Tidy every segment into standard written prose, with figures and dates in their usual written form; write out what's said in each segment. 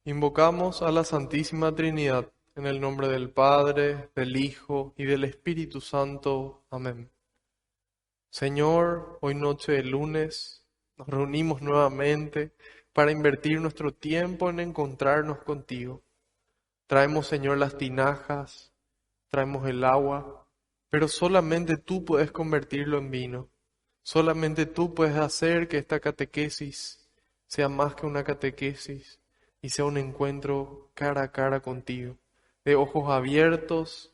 Invocamos a la Santísima Trinidad, en el nombre del Padre, del Hijo y del Espíritu Santo. Amén. Señor, hoy noche de lunes nos reunimos nuevamente para invertir nuestro tiempo en encontrarnos contigo. Traemos, Señor, las tinajas, traemos el agua, pero solamente tú puedes convertirlo en vino. Solamente tú puedes hacer que esta catequesis sea más que una catequesis y sea un encuentro cara a cara contigo, de ojos abiertos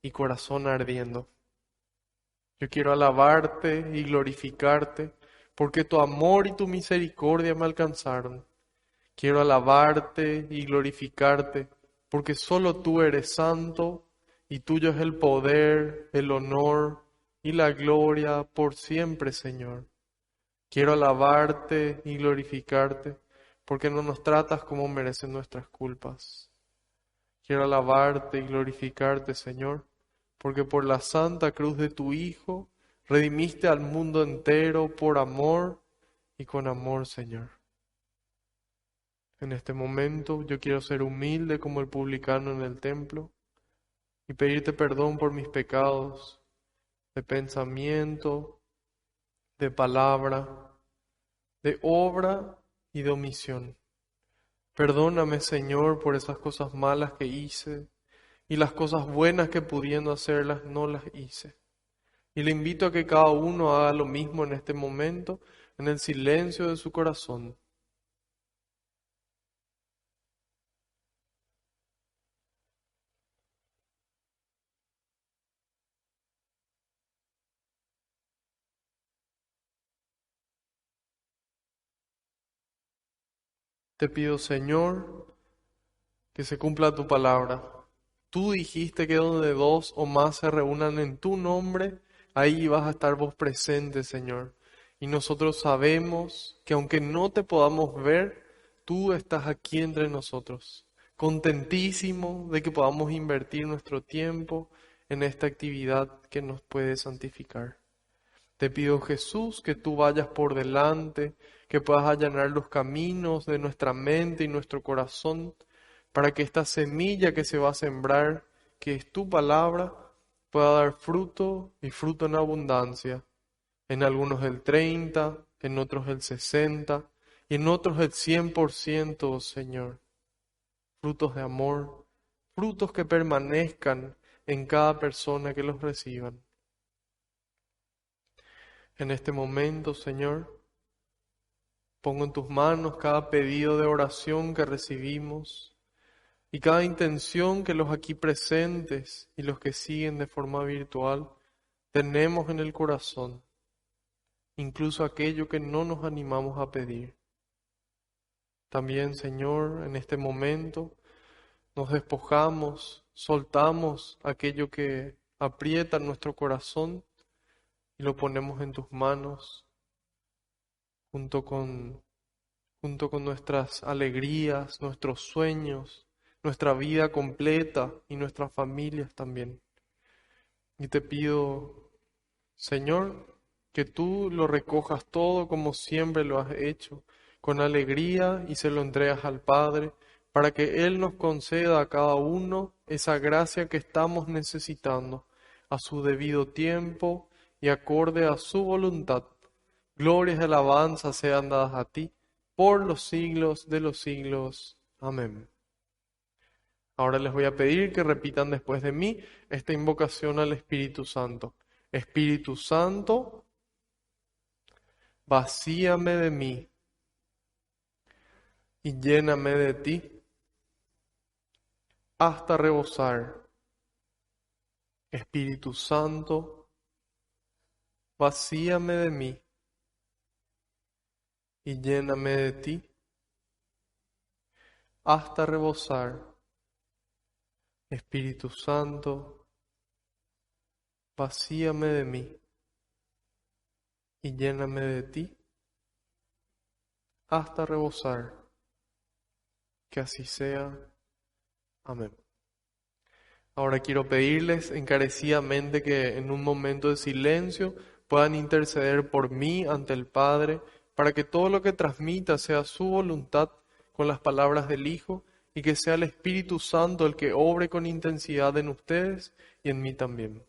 y corazón ardiendo. Yo quiero alabarte y glorificarte porque tu amor y tu misericordia me alcanzaron. Quiero alabarte y glorificarte porque solo tú eres santo y tuyo es el poder, el honor y la gloria por siempre, Señor. Quiero alabarte y glorificarte porque no nos tratas como merecen nuestras culpas. Quiero alabarte y glorificarte, Señor, porque por la santa cruz de tu Hijo redimiste al mundo entero por amor y con amor, Señor. En este momento yo quiero ser humilde como el publicano en el templo y pedirte perdón por mis pecados de pensamiento, de palabra, de obra y de omisión. Perdóname, Señor, por esas cosas malas que hice y las cosas buenas que pudiendo hacerlas no las hice. Y le invito a que cada uno haga lo mismo en este momento, en el silencio de su corazón. Te pido, Señor, que se cumpla tu palabra. Tú dijiste que donde dos o más se reúnan en tu nombre, ahí vas a estar vos presente, Señor. Y nosotros sabemos que aunque no te podamos ver, tú estás aquí entre nosotros. Contentísimo de que podamos invertir nuestro tiempo en esta actividad que nos puede santificar. Te pido, Jesús, que tú vayas por delante, que puedas allanar los caminos de nuestra mente y nuestro corazón, para que esta semilla que se va a sembrar, que es tu palabra, pueda dar fruto y fruto en abundancia. En algunos el 30, en otros el 60 y en otros el 100%, Señor. Frutos de amor, frutos que permanezcan en cada persona que los reciban. En este momento, Señor, pongo en tus manos cada pedido de oración que recibimos y cada intención que los aquí presentes y los que siguen de forma virtual tenemos en el corazón, incluso aquello que no nos animamos a pedir. También, Señor, en este momento nos despojamos, soltamos aquello que aprieta nuestro corazón y lo ponemos en tus manos junto con nuestras alegrías, nuestros sueños, nuestra vida completa y nuestras familias también. Y te pido, Señor, que tú lo recojas todo como siempre lo has hecho, con alegría y se lo entregas al Padre, para que Él nos conceda a cada uno esa gracia que estamos necesitando, a su debido tiempo y acorde a su voluntad. Glorias y alabanzas sean dadas a ti por los siglos de los siglos. Amén. Ahora les voy a pedir que repitan después de mí esta invocación al Espíritu Santo. Espíritu Santo, vacíame de mí y lléname de ti hasta rebosar. Espíritu Santo, vacíame de mí y lléname de ti hasta rebosar. Espíritu Santo, vacíame de mí y lléname de ti hasta rebosar. Que así sea. Amén. Ahora quiero pedirles encarecidamente que en un momento de silencio puedan interceder por mí ante el Padre, para que todo lo que transmita sea su voluntad con las palabras del Hijo y que sea el Espíritu Santo el que obre con intensidad en ustedes y en mí también.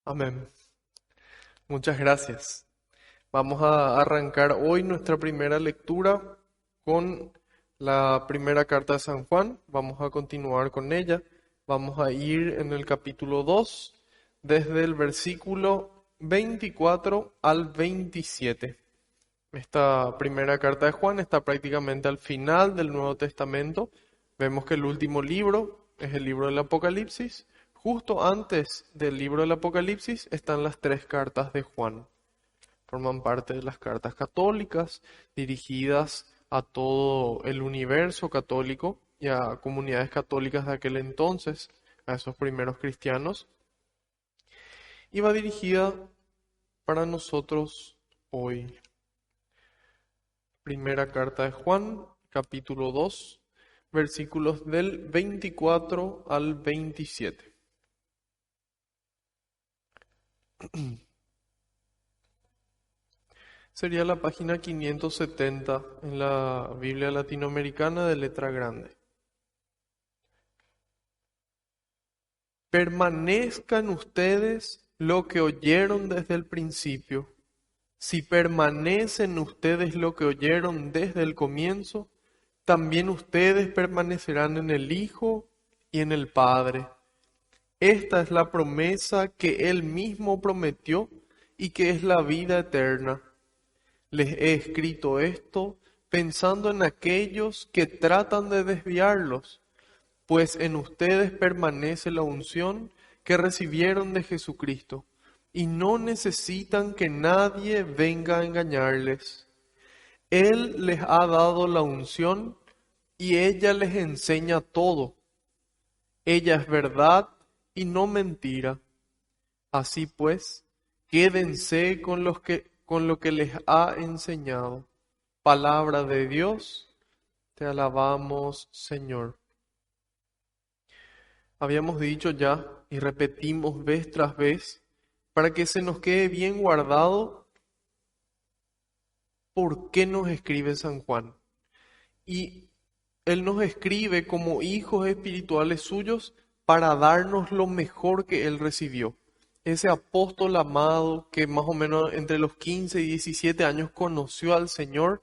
Amén. Muchas gracias. Vamos a arrancar hoy nuestra primera lectura con la primera carta de San Juan. Vamos a continuar con ella. Vamos a ir en el capítulo 2, desde el versículo 24 al 27. Esta primera carta de Juan está prácticamente al final del Nuevo Testamento. Vemos que el último libro es el libro del Apocalipsis. Justo antes del libro del Apocalipsis están las tres cartas de Juan. Forman parte de las cartas católicas dirigidas a todo el universo católico y a comunidades católicas de aquel entonces, a esos primeros cristianos. Y va dirigida para nosotros hoy. Primera carta de Juan, capítulo 2, versículos del 24 al 27. Sería la página 570 en la Biblia latinoamericana de letra grande. Permanezcan ustedes lo que oyeron desde el principio. Si permanecen ustedes lo que oyeron desde el comienzo, también ustedes permanecerán en el Hijo y en el Padre. Esta es la promesa que Él mismo prometió y que es la vida eterna. Les he escrito esto pensando en aquellos que tratan de desviarlos, pues en ustedes permanece la unción que recibieron de Jesucristo, y no necesitan que nadie venga a engañarles. Él les ha dado la unción y ella les enseña todo. Ella es verdad y no mentira. Así pues, quédense con lo que les ha enseñado. Palabra de Dios, te alabamos, Señor. Habíamos dicho ya y repetimos vez tras vez para que se nos quede bien guardado por qué nos escribe San Juan. Y Él nos escribe como hijos espirituales suyos para darnos lo mejor que Él recibió. Ese apóstol amado que más o menos entre los 15 y 17 años conoció al Señor,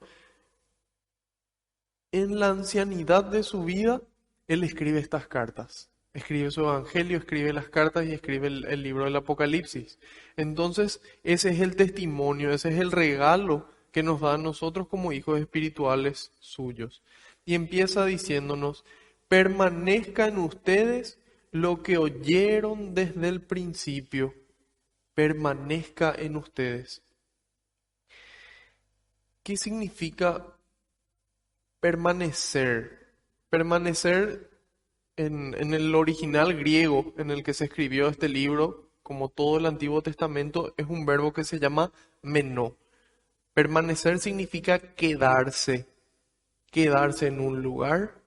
en la ancianidad de su vida, Él escribe estas cartas. Escribe su evangelio, escribe las cartas y escribe el libro del Apocalipsis. Entonces, ese es el testimonio, ese es el regalo que nos da a nosotros como hijos espirituales suyos. Y empieza diciéndonos, permanezca en ustedes lo que oyeron desde el principio, permanezca en ustedes. ¿Qué significa permanecer? Permanecer en el original griego en el que se escribió este libro, como todo el Antiguo Testamento, es un verbo que se llama menó. Permanecer significa quedarse, quedarse en un lugar,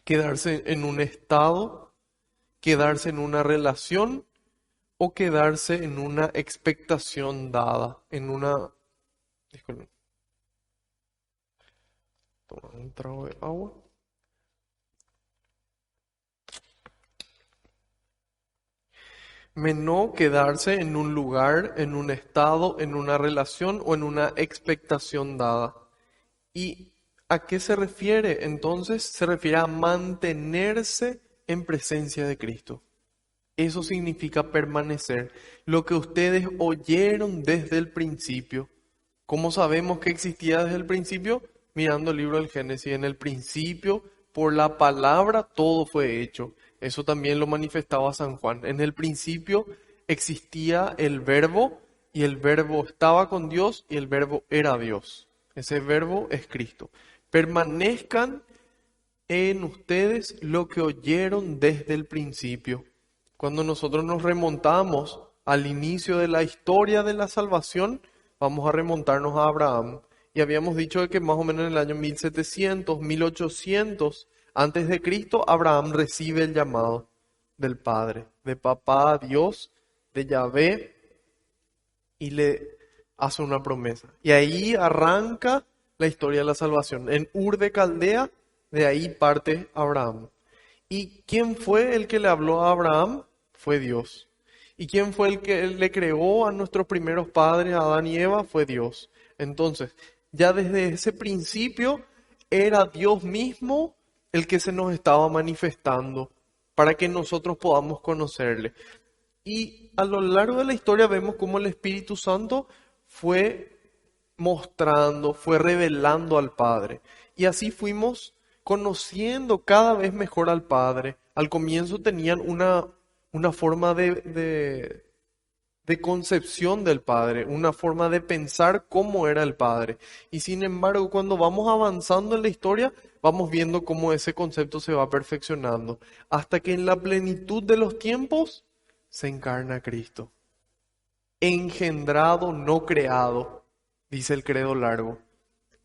quedarse en un estado quedarse en una relación o quedarse en una expectación dada, en una... Disculpen, toma un trago de agua. No quedarse en un lugar, en un estado, en una relación o en una expectación dada. ¿Y a qué se refiere? Entonces se refiere a mantenerse en presencia de Cristo. Eso significa permanecer. Lo que ustedes oyeron desde el principio. ¿Cómo sabemos que existía desde el principio? Mirando el libro del Génesis. En el principio, por la palabra, todo fue hecho. Eso también lo manifestaba San Juan. En el principio existía el Verbo y el Verbo estaba con Dios y el Verbo era Dios. Ese Verbo es Cristo. Permanezcan en ustedes lo que oyeron desde el principio. Cuando nosotros nos remontamos al inicio de la historia de la salvación, vamos a remontarnos a Abraham. Y habíamos dicho que más o menos en el año 1700, 1800 antes de Cristo, Abraham recibe el llamado del Padre, de papá a Dios, de Yahvé, y le hace una promesa. Y ahí arranca la historia de la salvación. En Ur de Caldea, de ahí parte Abraham. ¿Y quién fue el que le habló a Abraham? Fue Dios. ¿Y quién fue el que le creó a nuestros primeros padres, a Adán y Eva? Fue Dios. Entonces, ya desde ese principio era Dios mismo el que se nos estaba manifestando para que nosotros podamos conocerle. Y a lo largo de la historia vemos cómo el Espíritu Santo fue mostrando, fue revelando al Padre. Y así fuimos conociendo cada vez mejor al Padre. Al comienzo tenían una forma de concepción del Padre, una forma de pensar cómo era el Padre. Y sin embargo, cuando vamos avanzando en la historia, vamos viendo cómo ese concepto se va perfeccionando, hasta que en la plenitud de los tiempos se encarna Cristo. Engendrado, no creado, dice el credo largo.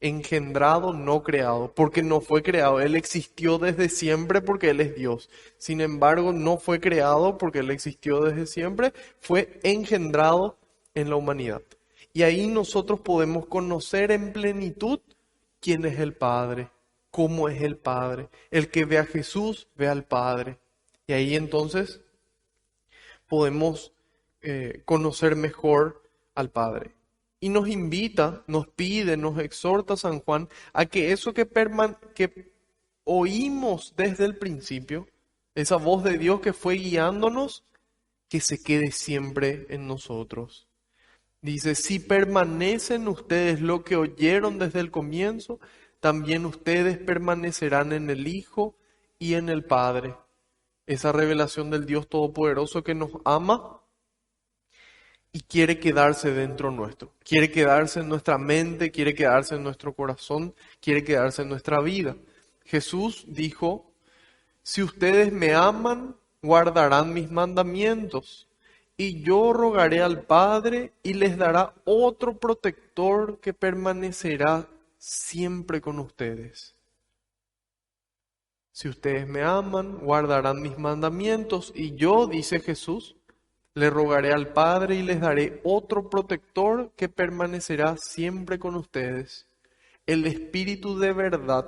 Engendrado, no creado, porque no fue creado. Él existió desde siempre porque Él es Dios. Sin embargo, no fue creado porque Él existió desde siempre, fue engendrado en la humanidad. Y ahí nosotros podemos conocer en plenitud quién es el Padre, cómo es el Padre. El que ve a Jesús, ve al Padre. Y ahí entonces podemos conocer mejor al Padre. Y nos invita, nos pide, nos exhorta San Juan a que eso que oímos desde el principio, esa voz de Dios que fue guiándonos, que se quede siempre en nosotros. Dice, si permanecen ustedes lo que oyeron desde el comienzo, también ustedes permanecerán en el Hijo y en el Padre. Esa revelación del Dios Todopoderoso que nos ama y quiere quedarse dentro nuestro, quiere quedarse en nuestra mente, quiere quedarse en nuestro corazón, quiere quedarse en nuestra vida. Jesús dijo, si ustedes me aman, guardarán mis mandamientos, y yo rogaré al Padre y les dará otro protector que permanecerá siempre con ustedes. Si ustedes me aman, guardarán mis mandamientos, y yo, dice Jesús, le rogaré al Padre y les daré otro protector que permanecerá siempre con ustedes, el Espíritu de verdad,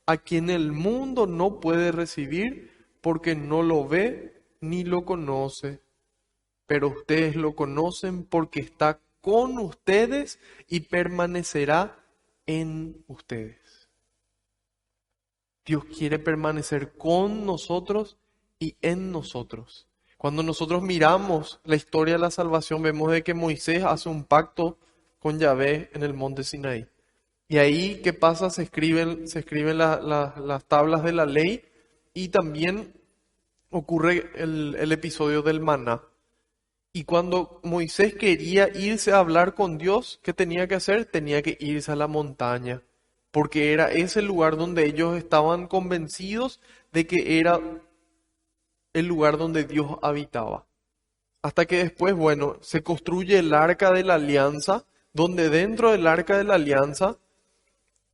a quien el mundo no puede recibir porque no lo ve ni lo conoce. Pero ustedes lo conocen porque está con ustedes y permanecerá en ustedes. Dios quiere permanecer con nosotros y en nosotros. Cuando nosotros miramos la historia de la salvación, vemos de que Moisés hace un pacto con Yahvé en el monte Sinaí. Y ahí, ¿qué pasa? Se escriben las tablas de la ley y también ocurre el episodio del maná. Y cuando Moisés quería irse a hablar con Dios, ¿qué tenía que hacer? Tenía que irse a la montaña, porque era ese lugar donde ellos estaban convencidos de que era el lugar donde Dios habitaba. Hasta que después, bueno, se construye el arca de la alianza, donde dentro del arca de la alianza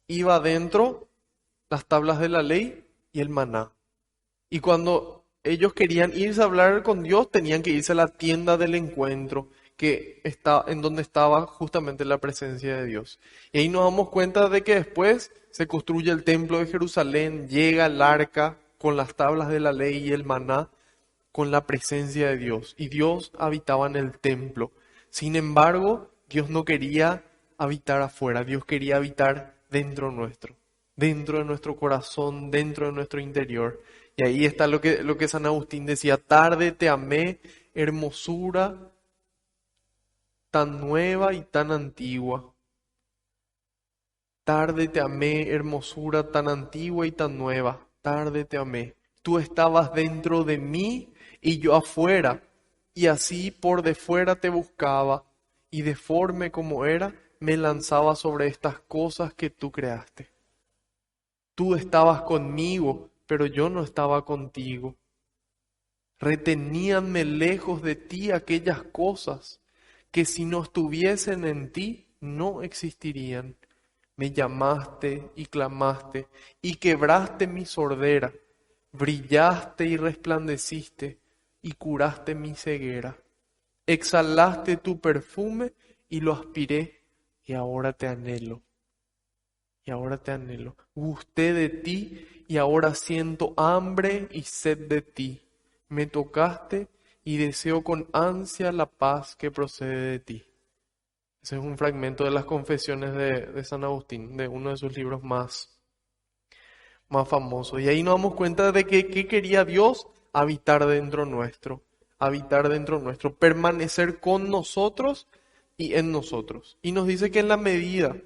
iba dentro las tablas de la ley y el maná. Y cuando ellos querían irse a hablar con Dios, tenían que irse a la tienda del encuentro, que está en donde estaba justamente la presencia de Dios. Y ahí nos damos cuenta de que después se construye el templo de Jerusalén, llega el arca con las tablas de la ley y el maná, con la presencia de Dios. Y Dios habitaba en el templo. Sin embargo, Dios no quería habitar afuera, Dios quería habitar dentro de nuestro corazón, dentro de nuestro interior. Y ahí está lo que San Agustín decía: tarde te amé, hermosura tan nueva y tan antigua. Tarde te amé, hermosura tan antigua y tan nueva. Tarde te amé. Tú estabas dentro de mí y yo afuera, y así por de fuera te buscaba, y deforme como era, me lanzaba sobre estas cosas que tú creaste. Tú estabas conmigo, pero yo no estaba contigo. Reteníanme lejos de ti aquellas cosas que si no estuviesen en ti no existirían. Me llamaste y clamaste y quebraste mi sordera, brillaste y resplandeciste y curaste mi ceguera. Exhalaste tu perfume y lo aspiré y ahora te anhelo. Y ahora te anhelo. Gusté de ti y ahora siento hambre y sed de ti. Me tocaste y deseo con ansia la paz que procede de ti. Ese es un fragmento de las confesiones de San Agustín, de uno de sus libros más famosos. Y ahí nos damos cuenta de que ¿qué quería Dios? Habitar dentro nuestro, permanecer con nosotros y en nosotros. Y nos dice que en la medida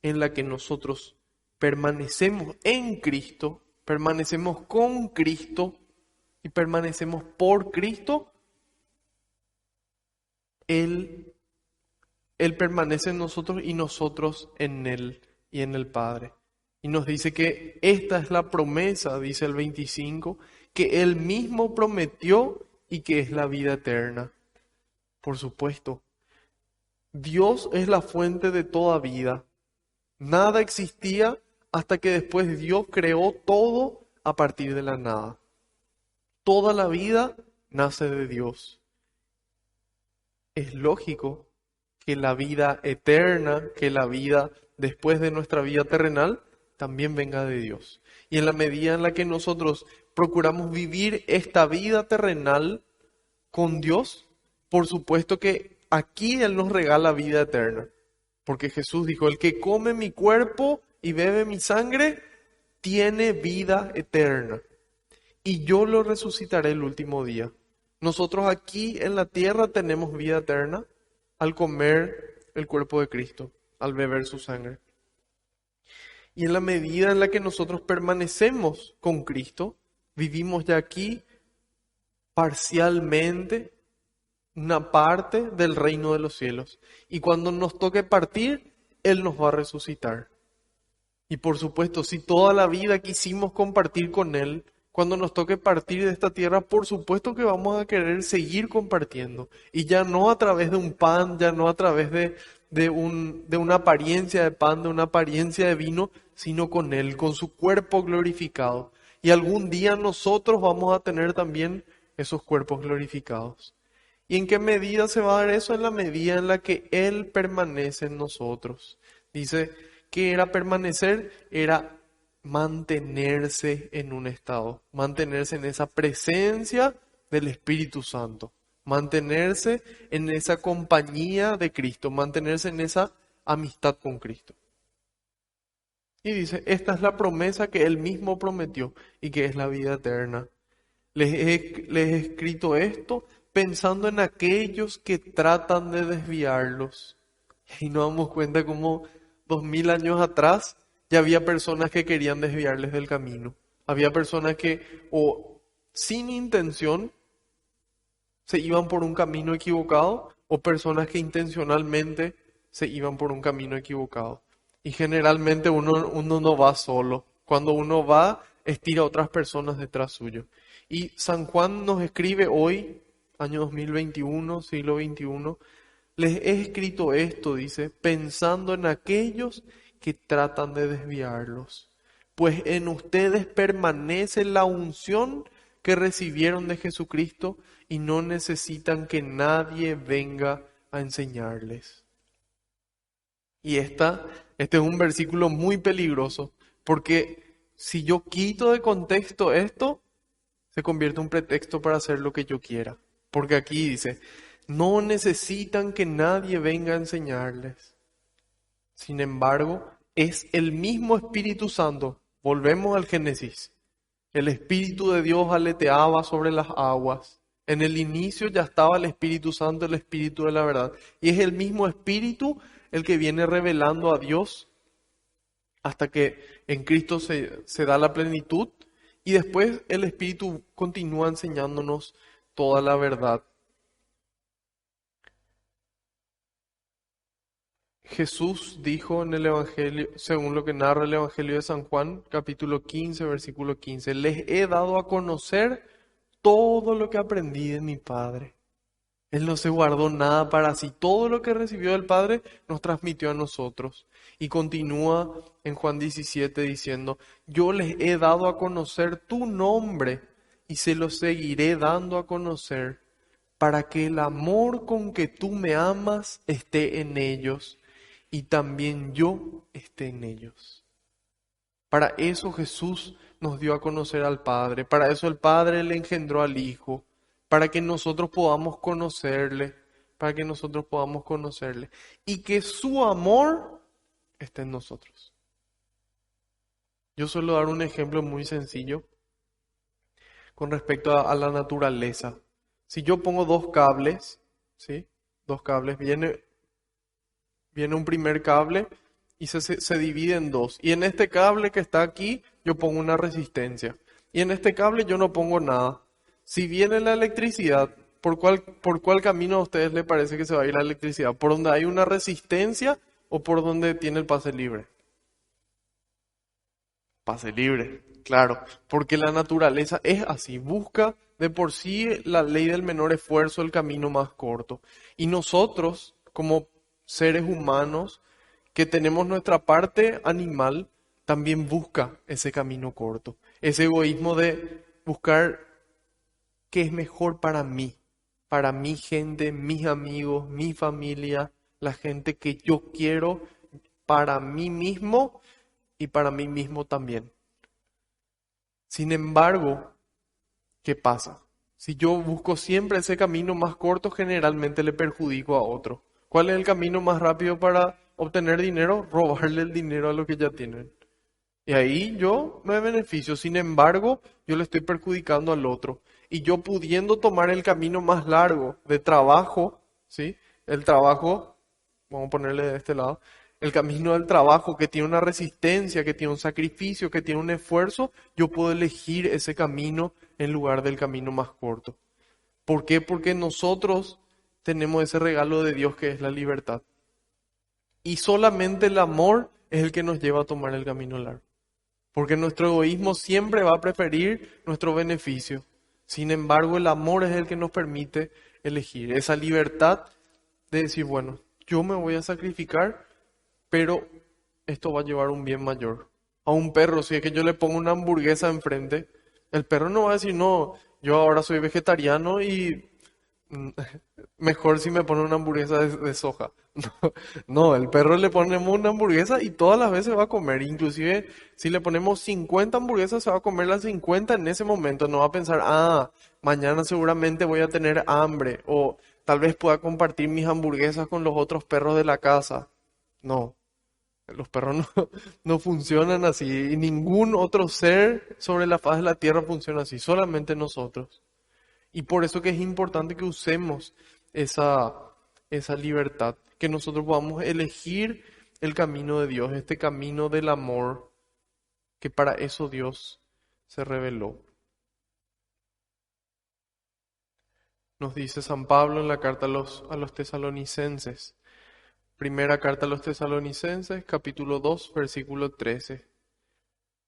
en la que nosotros permanecemos en Cristo, permanecemos con Cristo y permanecemos por Cristo, Él permanece en nosotros y nosotros en Él y en el Padre. Y nos dice que esta es la promesa, dice el 25, que Él mismo prometió y que es la vida eterna. Por supuesto, Dios es la fuente de toda vida. Nada existía hasta que después Dios creó todo a partir de la nada. Toda la vida nace de Dios. Es lógico que la vida eterna, que la vida después de nuestra vida terrenal, también venga de Dios. Y en la medida en la que nosotros procuramos vivir esta vida terrenal con Dios, por supuesto que aquí Él nos regala vida eterna. Porque Jesús dijo: el que come mi cuerpo y bebe mi sangre, tiene vida eterna. Y yo lo resucitaré el último día. Nosotros aquí en la tierra tenemos vida eterna al comer el cuerpo de Cristo, al beber su sangre. Y en la medida en la que nosotros permanecemos con Cristo, vivimos ya aquí parcialmente una parte del reino de los cielos. Y cuando nos toque partir, Él nos va a resucitar. Y por supuesto, si toda la vida quisimos compartir con Él, cuando nos toque partir de esta tierra, por supuesto que vamos a querer seguir compartiendo. Y ya no a través de un pan, ya no a través de una apariencia de pan, de una apariencia de vino, sino con Él, con su cuerpo glorificado. Y algún día nosotros vamos a tener también esos cuerpos glorificados. ¿Y en qué medida se va a dar eso? En la medida en la que Él permanece en nosotros. Dice que era permanecer, era mantenerse en un estado, mantenerse en esa presencia del Espíritu Santo, mantenerse en esa compañía de Cristo, mantenerse en esa amistad con Cristo. Y dice, esta es la promesa que Él mismo prometió y que es la vida eterna. Les he escrito esto pensando en aquellos que tratan de desviarlos. Y nos damos cuenta como 2000 años atrás ya había personas que querían desviarles del camino. Había personas que o sin intención se iban por un camino equivocado o personas que intencionalmente se iban por un camino equivocado. Y generalmente uno no va solo. Cuando uno va, estira a otras personas detrás suyo. Y San Juan nos escribe hoy, año 2021, siglo XXI, les he escrito esto, dice, pensando en aquellos que tratan de desviarlos. Pues en ustedes permanece la unción que recibieron de Jesucristo y no necesitan que nadie venga a enseñarles. Y este es un versículo muy peligroso, porque si yo quito de contexto esto, se convierte en un pretexto para hacer lo que yo quiera. Porque aquí dice, no necesitan que nadie venga a enseñarles. Sin embargo, es el mismo Espíritu Santo. Volvemos al Génesis. El Espíritu de Dios aleteaba sobre las aguas. En el inicio ya estaba el Espíritu Santo, el Espíritu de la verdad. Y es el mismo Espíritu el que viene revelando a Dios hasta que en Cristo se da la plenitud. Y después el Espíritu continúa enseñándonos toda la verdad. Jesús dijo en el Evangelio, según lo que narra el Evangelio de San Juan, capítulo 15, versículo 15, les he dado a conocer todo lo que aprendí de mi Padre. Él no se guardó nada para sí. Todo lo que recibió del Padre nos transmitió a nosotros. Y continúa en Juan 17 diciendo, yo les he dado a conocer tu nombre y se lo seguiré dando a conocer para que el amor con que tú me amas esté en ellos y también yo esté en ellos. Para eso Jesús nos dio a conocer al Padre. Para eso el Padre le engendró al Hijo. Para que nosotros podamos conocerle. Para que nosotros podamos conocerle. Y que su amor esté en nosotros. Yo suelo dar un ejemplo muy sencillo con respecto a la naturaleza. Si yo pongo dos cables, ¿sí? Dos cables, viene un primer cable y se divide en dos. Y en este cable que está aquí, yo pongo una resistencia. Y en este cable yo no pongo nada. Si viene la electricidad, ¿por cuál camino a ustedes les parece que se va a ir la electricidad? ¿Por donde hay una resistencia o por donde tiene el pase libre? Pase libre, claro, porque la naturaleza es así, busca de por sí la ley del menor esfuerzo, el camino más corto. Y nosotros, como seres humanos, que tenemos nuestra parte animal, también busca ese camino corto, ese egoísmo de buscar qué es mejor para mi gente, mis amigos, mi familia, la gente que yo quiero, para mí mismo y para mí mismo también. Sin embargo, ¿qué pasa? Si yo busco siempre ese camino más corto, generalmente le perjudico a otro. ¿Cuál es el camino más rápido para obtener dinero? Robarle el dinero a los que ya tienen. Y ahí yo me beneficio. Sin embargo, yo le estoy perjudicando al otro. Y yo pudiendo tomar el camino más largo de trabajo, ¿sí? El trabajo, vamos a ponerle de este lado, el camino del trabajo que tiene una resistencia, que tiene un sacrificio, que tiene un esfuerzo, yo puedo elegir ese camino en lugar del camino más corto. ¿Por qué? Porque nosotros tenemos ese regalo de Dios que es la libertad. Y solamente el amor es el que nos lleva a tomar el camino largo. Porque nuestro egoísmo siempre va a preferir nuestro beneficio. Sin embargo, el amor es el que nos permite elegir esa libertad de decir, bueno, yo me voy a sacrificar, pero esto va a llevar un bien mayor. A un perro, si es que yo le pongo una hamburguesa enfrente, el perro no va a decir, no, yo ahora soy vegetariano y mejor si me pone una hamburguesa de soja. No, el perro le ponemos una hamburguesa y todas las veces va a comer. Inclusive si le ponemos 50 hamburguesas, se va a comer las 50 en ese momento. No va a pensar, mañana seguramente voy a tener hambre o tal vez pueda compartir mis hamburguesas con los otros perros de la casa. No, los perros no funcionan así y ningún otro ser sobre la faz de la tierra funciona así, solamente nosotros. Y por eso que es importante que usemos esa libertad, que nosotros podamos elegir el camino de Dios, este camino del amor, que para eso Dios se reveló. Nos dice San Pablo en la carta a los tesalonicenses, primera carta a los tesalonicenses, capítulo 2, versículo 13.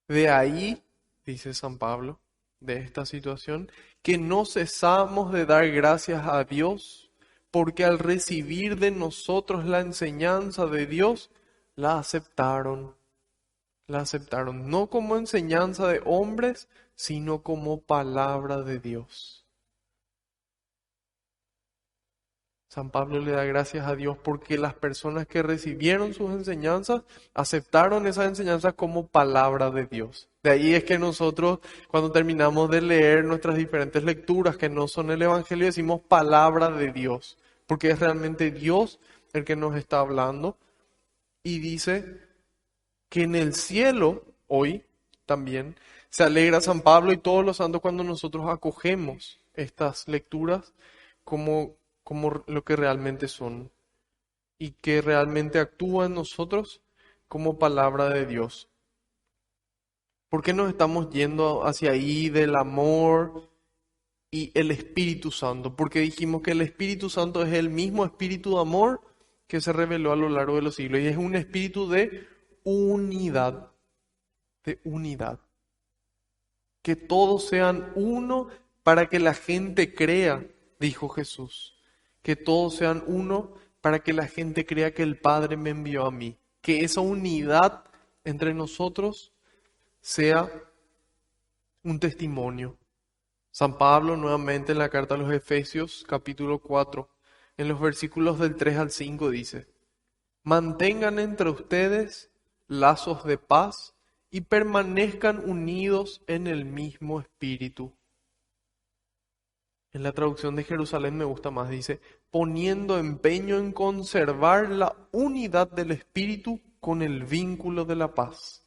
De ahí, dice San Pablo, de esta situación, que no cesamos de dar gracias a Dios, porque al recibir de nosotros la enseñanza de Dios, la aceptaron, no como enseñanza de hombres, sino como palabra de Dios. San Pablo le da gracias a Dios porque las personas que recibieron sus enseñanzas aceptaron esas enseñanzas como palabra de Dios. De ahí es que nosotros, cuando terminamos de leer nuestras diferentes lecturas que no son el Evangelio, decimos palabra de Dios, porque es realmente Dios el que nos está hablando. Y dice que en el cielo, hoy también, se alegra San Pablo y todos los santos cuando nosotros acogemos estas lecturas como lo que realmente son y que realmente actúa en nosotros como palabra de Dios. ¿Por qué nos estamos yendo hacia ahí del amor y el Espíritu Santo? Porque dijimos que el Espíritu Santo es el mismo espíritu de amor que se reveló a lo largo de los siglos y es un espíritu de unidad, de unidad. Que todos sean uno para que la gente crea, dijo Jesús. Que todos sean uno para que la gente crea que el Padre me envió a mí. Que esa unidad entre nosotros sea un testimonio. San Pablo nuevamente en la carta a los Efesios capítulo 4, en los versículos del 3 al 5 dice: mantengan entre ustedes lazos de paz y permanezcan unidos en el mismo espíritu. En la traducción de Jerusalén me gusta más, dice, poniendo empeño en conservar la unidad del espíritu con el vínculo de la paz.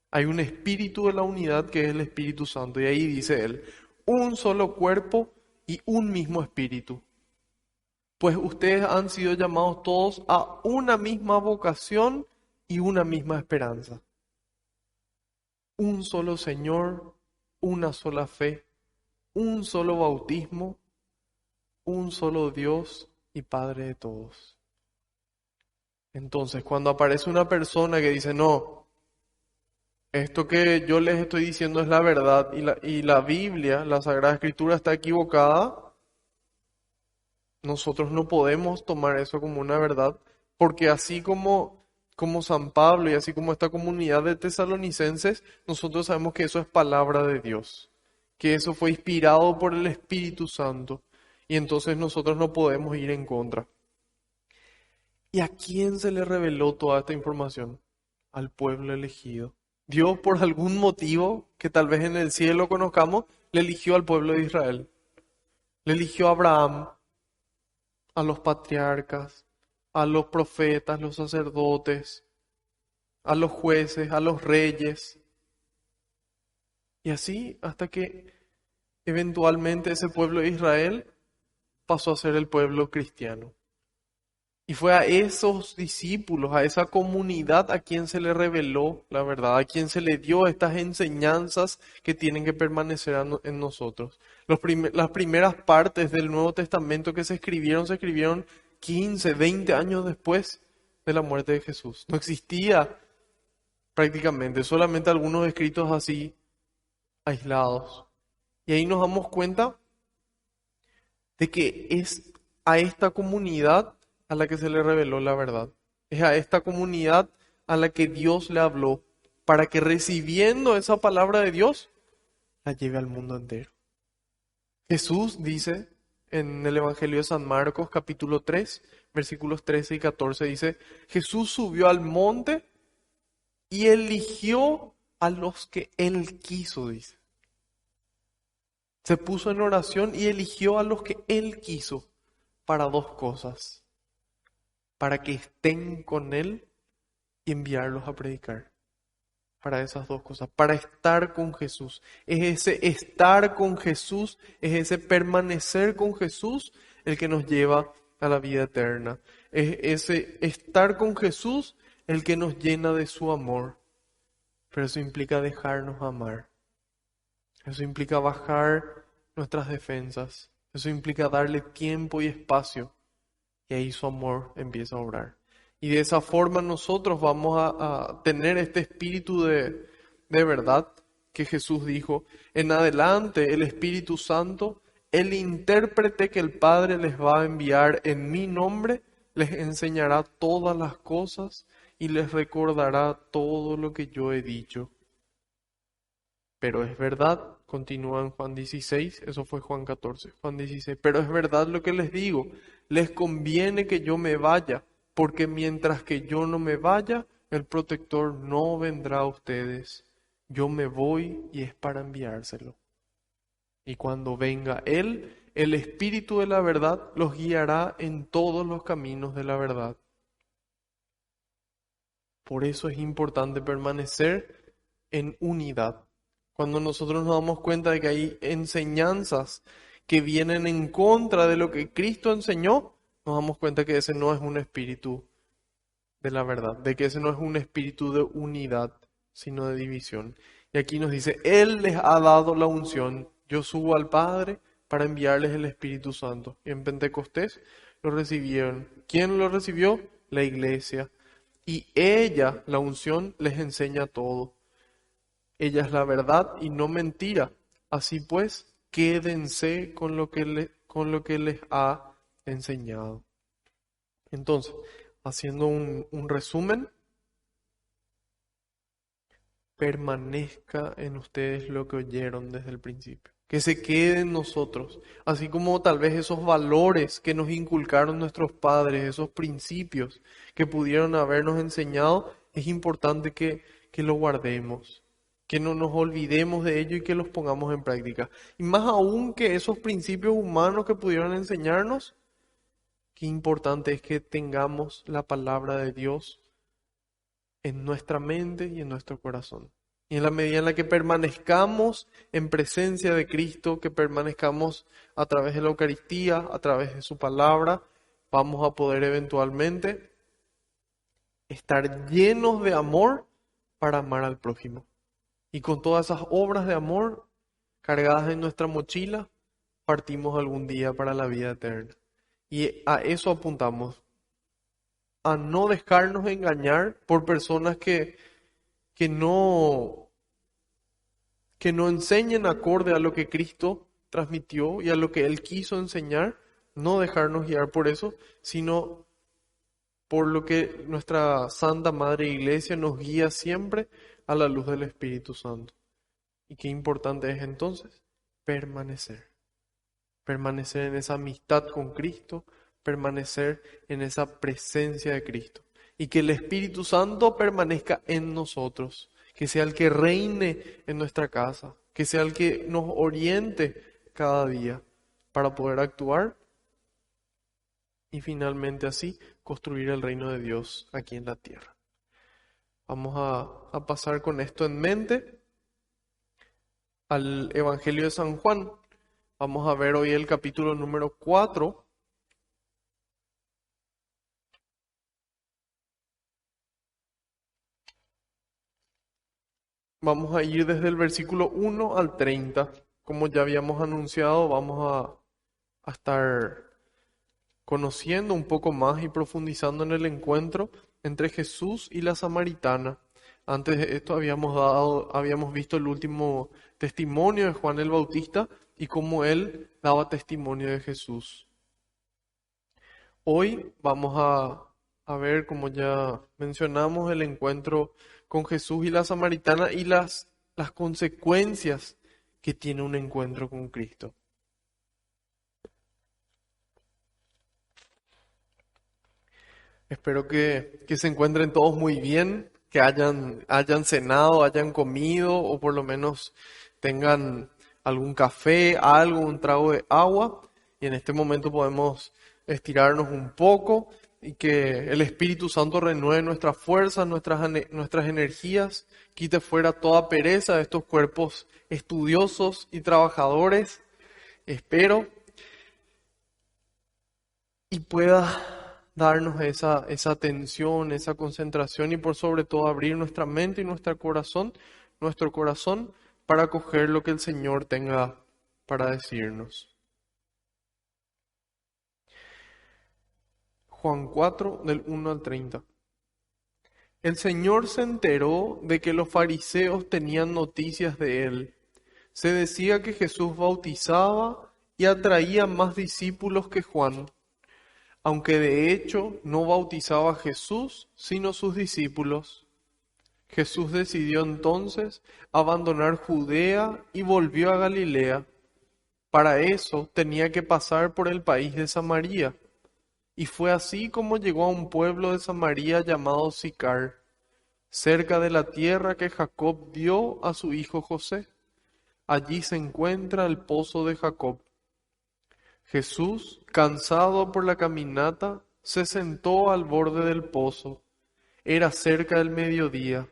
Hay un espíritu de la unidad que es el Espíritu Santo, y ahí dice él, un solo cuerpo y un mismo espíritu. Pues ustedes han sido llamados todos a una misma vocación y una misma esperanza. Un solo Señor, una sola fe, un solo bautismo, un solo Dios y Padre de todos. Entonces, cuando aparece una persona que dice, no, esto que yo les estoy diciendo es la verdad y la Biblia, la Sagrada Escritura está equivocada, nosotros no podemos tomar eso como una verdad, porque así como San Pablo y así como esta comunidad de tesalonicenses, nosotros sabemos que eso es palabra de Dios, que eso fue inspirado por el Espíritu Santo, y entonces nosotros no podemos ir en contra. ¿Y a quién se le reveló toda esta información? Al pueblo elegido. Dios, por algún motivo que tal vez en el cielo conozcamos, le eligió al pueblo de Israel. Le eligió a Abraham, a los patriarcas, a los profetas, los sacerdotes, a los jueces, a los reyes. Y así hasta que eventualmente ese pueblo de Israel pasó a ser el pueblo cristiano. Y fue a esos discípulos, a esa comunidad a quien se le reveló la verdad, a quien se le dio estas enseñanzas que tienen que permanecer en nosotros. Las primeras partes del Nuevo Testamento que se escribieron 15, 20 años después de la muerte de Jesús. No existía prácticamente, solamente algunos escritos así aislados. Y ahí nos damos cuenta de que es a esta comunidad a la que se le reveló la verdad. Es a esta comunidad a la que Dios le habló para que recibiendo esa palabra de Dios la lleve al mundo entero. Jesús dice en el Evangelio de San Marcos capítulo 3, versículos 13 y 14, dice, Jesús subió al monte y eligió a los que él quiso, dice. Se puso en oración y eligió a los que él quiso para dos cosas. Para que estén con él y enviarlos a predicar. Para esas dos cosas, para estar con Jesús. Es ese estar con Jesús, es ese permanecer con Jesús el que nos lleva a la vida eterna. Es ese estar con Jesús el que nos llena de su amor. Pero eso implica dejarnos amar. Eso implica bajar nuestras defensas. Eso implica darle tiempo y espacio. Y ahí su amor empieza a obrar. Y de esa forma nosotros vamos a tener este espíritu de verdad que Jesús dijo. En adelante el Espíritu Santo, el intérprete que el Padre les va a enviar en mi nombre, les enseñará todas las cosas y les recordará todo lo que yo he dicho. Pero es verdad continúa en Juan 16, eso fue Juan 14, Juan 16. Pero es verdad lo que les digo, les conviene que yo me vaya, porque mientras que yo no me vaya, el protector no vendrá a ustedes. Yo me voy y es para enviárselo. Y cuando venga Él, el Espíritu de la verdad los guiará en todos los caminos de la verdad. Por eso es importante permanecer en unidad. Cuando nosotros nos damos cuenta de que hay enseñanzas que vienen en contra de lo que Cristo enseñó, nos damos cuenta que ese no es un espíritu de la verdad, de que ese no es un espíritu de unidad, sino de división. Y aquí nos dice, Él les ha dado la unción, yo subo al Padre para enviarles el Espíritu Santo. Y en Pentecostés lo recibieron. ¿Quién lo recibió? La iglesia. Y ella, la unción, les enseña todo. Ella es la verdad y no mentira. Así pues, quédense con lo que les ha enseñado. Entonces, haciendo un resumen, permanezca en ustedes lo que oyeron desde el principio. Que se quede en nosotros, así como tal vez esos valores que nos inculcaron nuestros padres, esos principios que pudieron habernos enseñado, es importante que lo guardemos, que no nos olvidemos de ello y que los pongamos en práctica. Y más aún que esos principios humanos que pudieron enseñarnos, qué importante es que tengamos la palabra de Dios en nuestra mente y en nuestro corazón. Y en la medida en la que permanezcamos en presencia de Cristo, que permanezcamos a través de la Eucaristía, a través de su palabra, vamos a poder eventualmente estar llenos de amor para amar al prójimo. Y con todas esas obras de amor cargadas en nuestra mochila, partimos algún día para la vida eterna. Y a eso apuntamos, a no dejarnos engañar por personas que no, que no enseñen acorde a lo que Cristo transmitió y a lo que Él quiso enseñar, no dejarnos guiar por eso, sino por lo que nuestra Santa Madre Iglesia nos guía siempre a la luz del Espíritu Santo. Y qué importante es entonces permanecer en esa amistad con Cristo, permanecer en esa presencia de Cristo. Y que el Espíritu Santo permanezca en nosotros, que sea el que reine en nuestra casa, que sea el que nos oriente cada día para poder actuar y finalmente así construir el reino de Dios aquí en la tierra. Vamos a pasar con esto en mente al Evangelio de San Juan. Vamos a ver hoy el capítulo número 4. Vamos a ir desde el versículo 1 al 30. Como ya habíamos anunciado, vamos a estar conociendo un poco más y profundizando en el encuentro entre Jesús y la samaritana. Antes de esto habíamos visto el último testimonio de Juan el Bautista y cómo él daba testimonio de Jesús. Hoy vamos a ver, como ya mencionamos, el encuentro con Jesús y la samaritana y las consecuencias que tiene un encuentro con Cristo. Espero que se encuentren todos muy bien, que hayan cenado, hayan comido o por lo menos tengan algún café, algo, un trago de agua. Y en este momento podemos estirarnos un poco y que el Espíritu Santo renueve nuestras fuerzas, nuestras energías, quite fuera toda pereza de estos cuerpos estudiosos y trabajadores. Espero y pueda darnos esa atención, esa concentración y por sobre todo abrir nuestra mente y nuestro corazón para acoger lo que el Señor tenga para decirnos. Juan 4, del 1 al 30. El Señor se enteró de que los fariseos tenían noticias de él. Se decía que Jesús bautizaba y atraía más discípulos que Juan, aunque de hecho no bautizaba a Jesús, sino sus discípulos. Jesús decidió entonces abandonar Judea y volvió a Galilea. Para eso tenía que pasar por el país de Samaria. Y fue así como llegó a un pueblo de Samaria llamado Sicar, cerca de la tierra que Jacob dio a su hijo José. Allí se encuentra el pozo de Jacob. Jesús, cansado por la caminata, se sentó al borde del pozo. Era cerca del mediodía.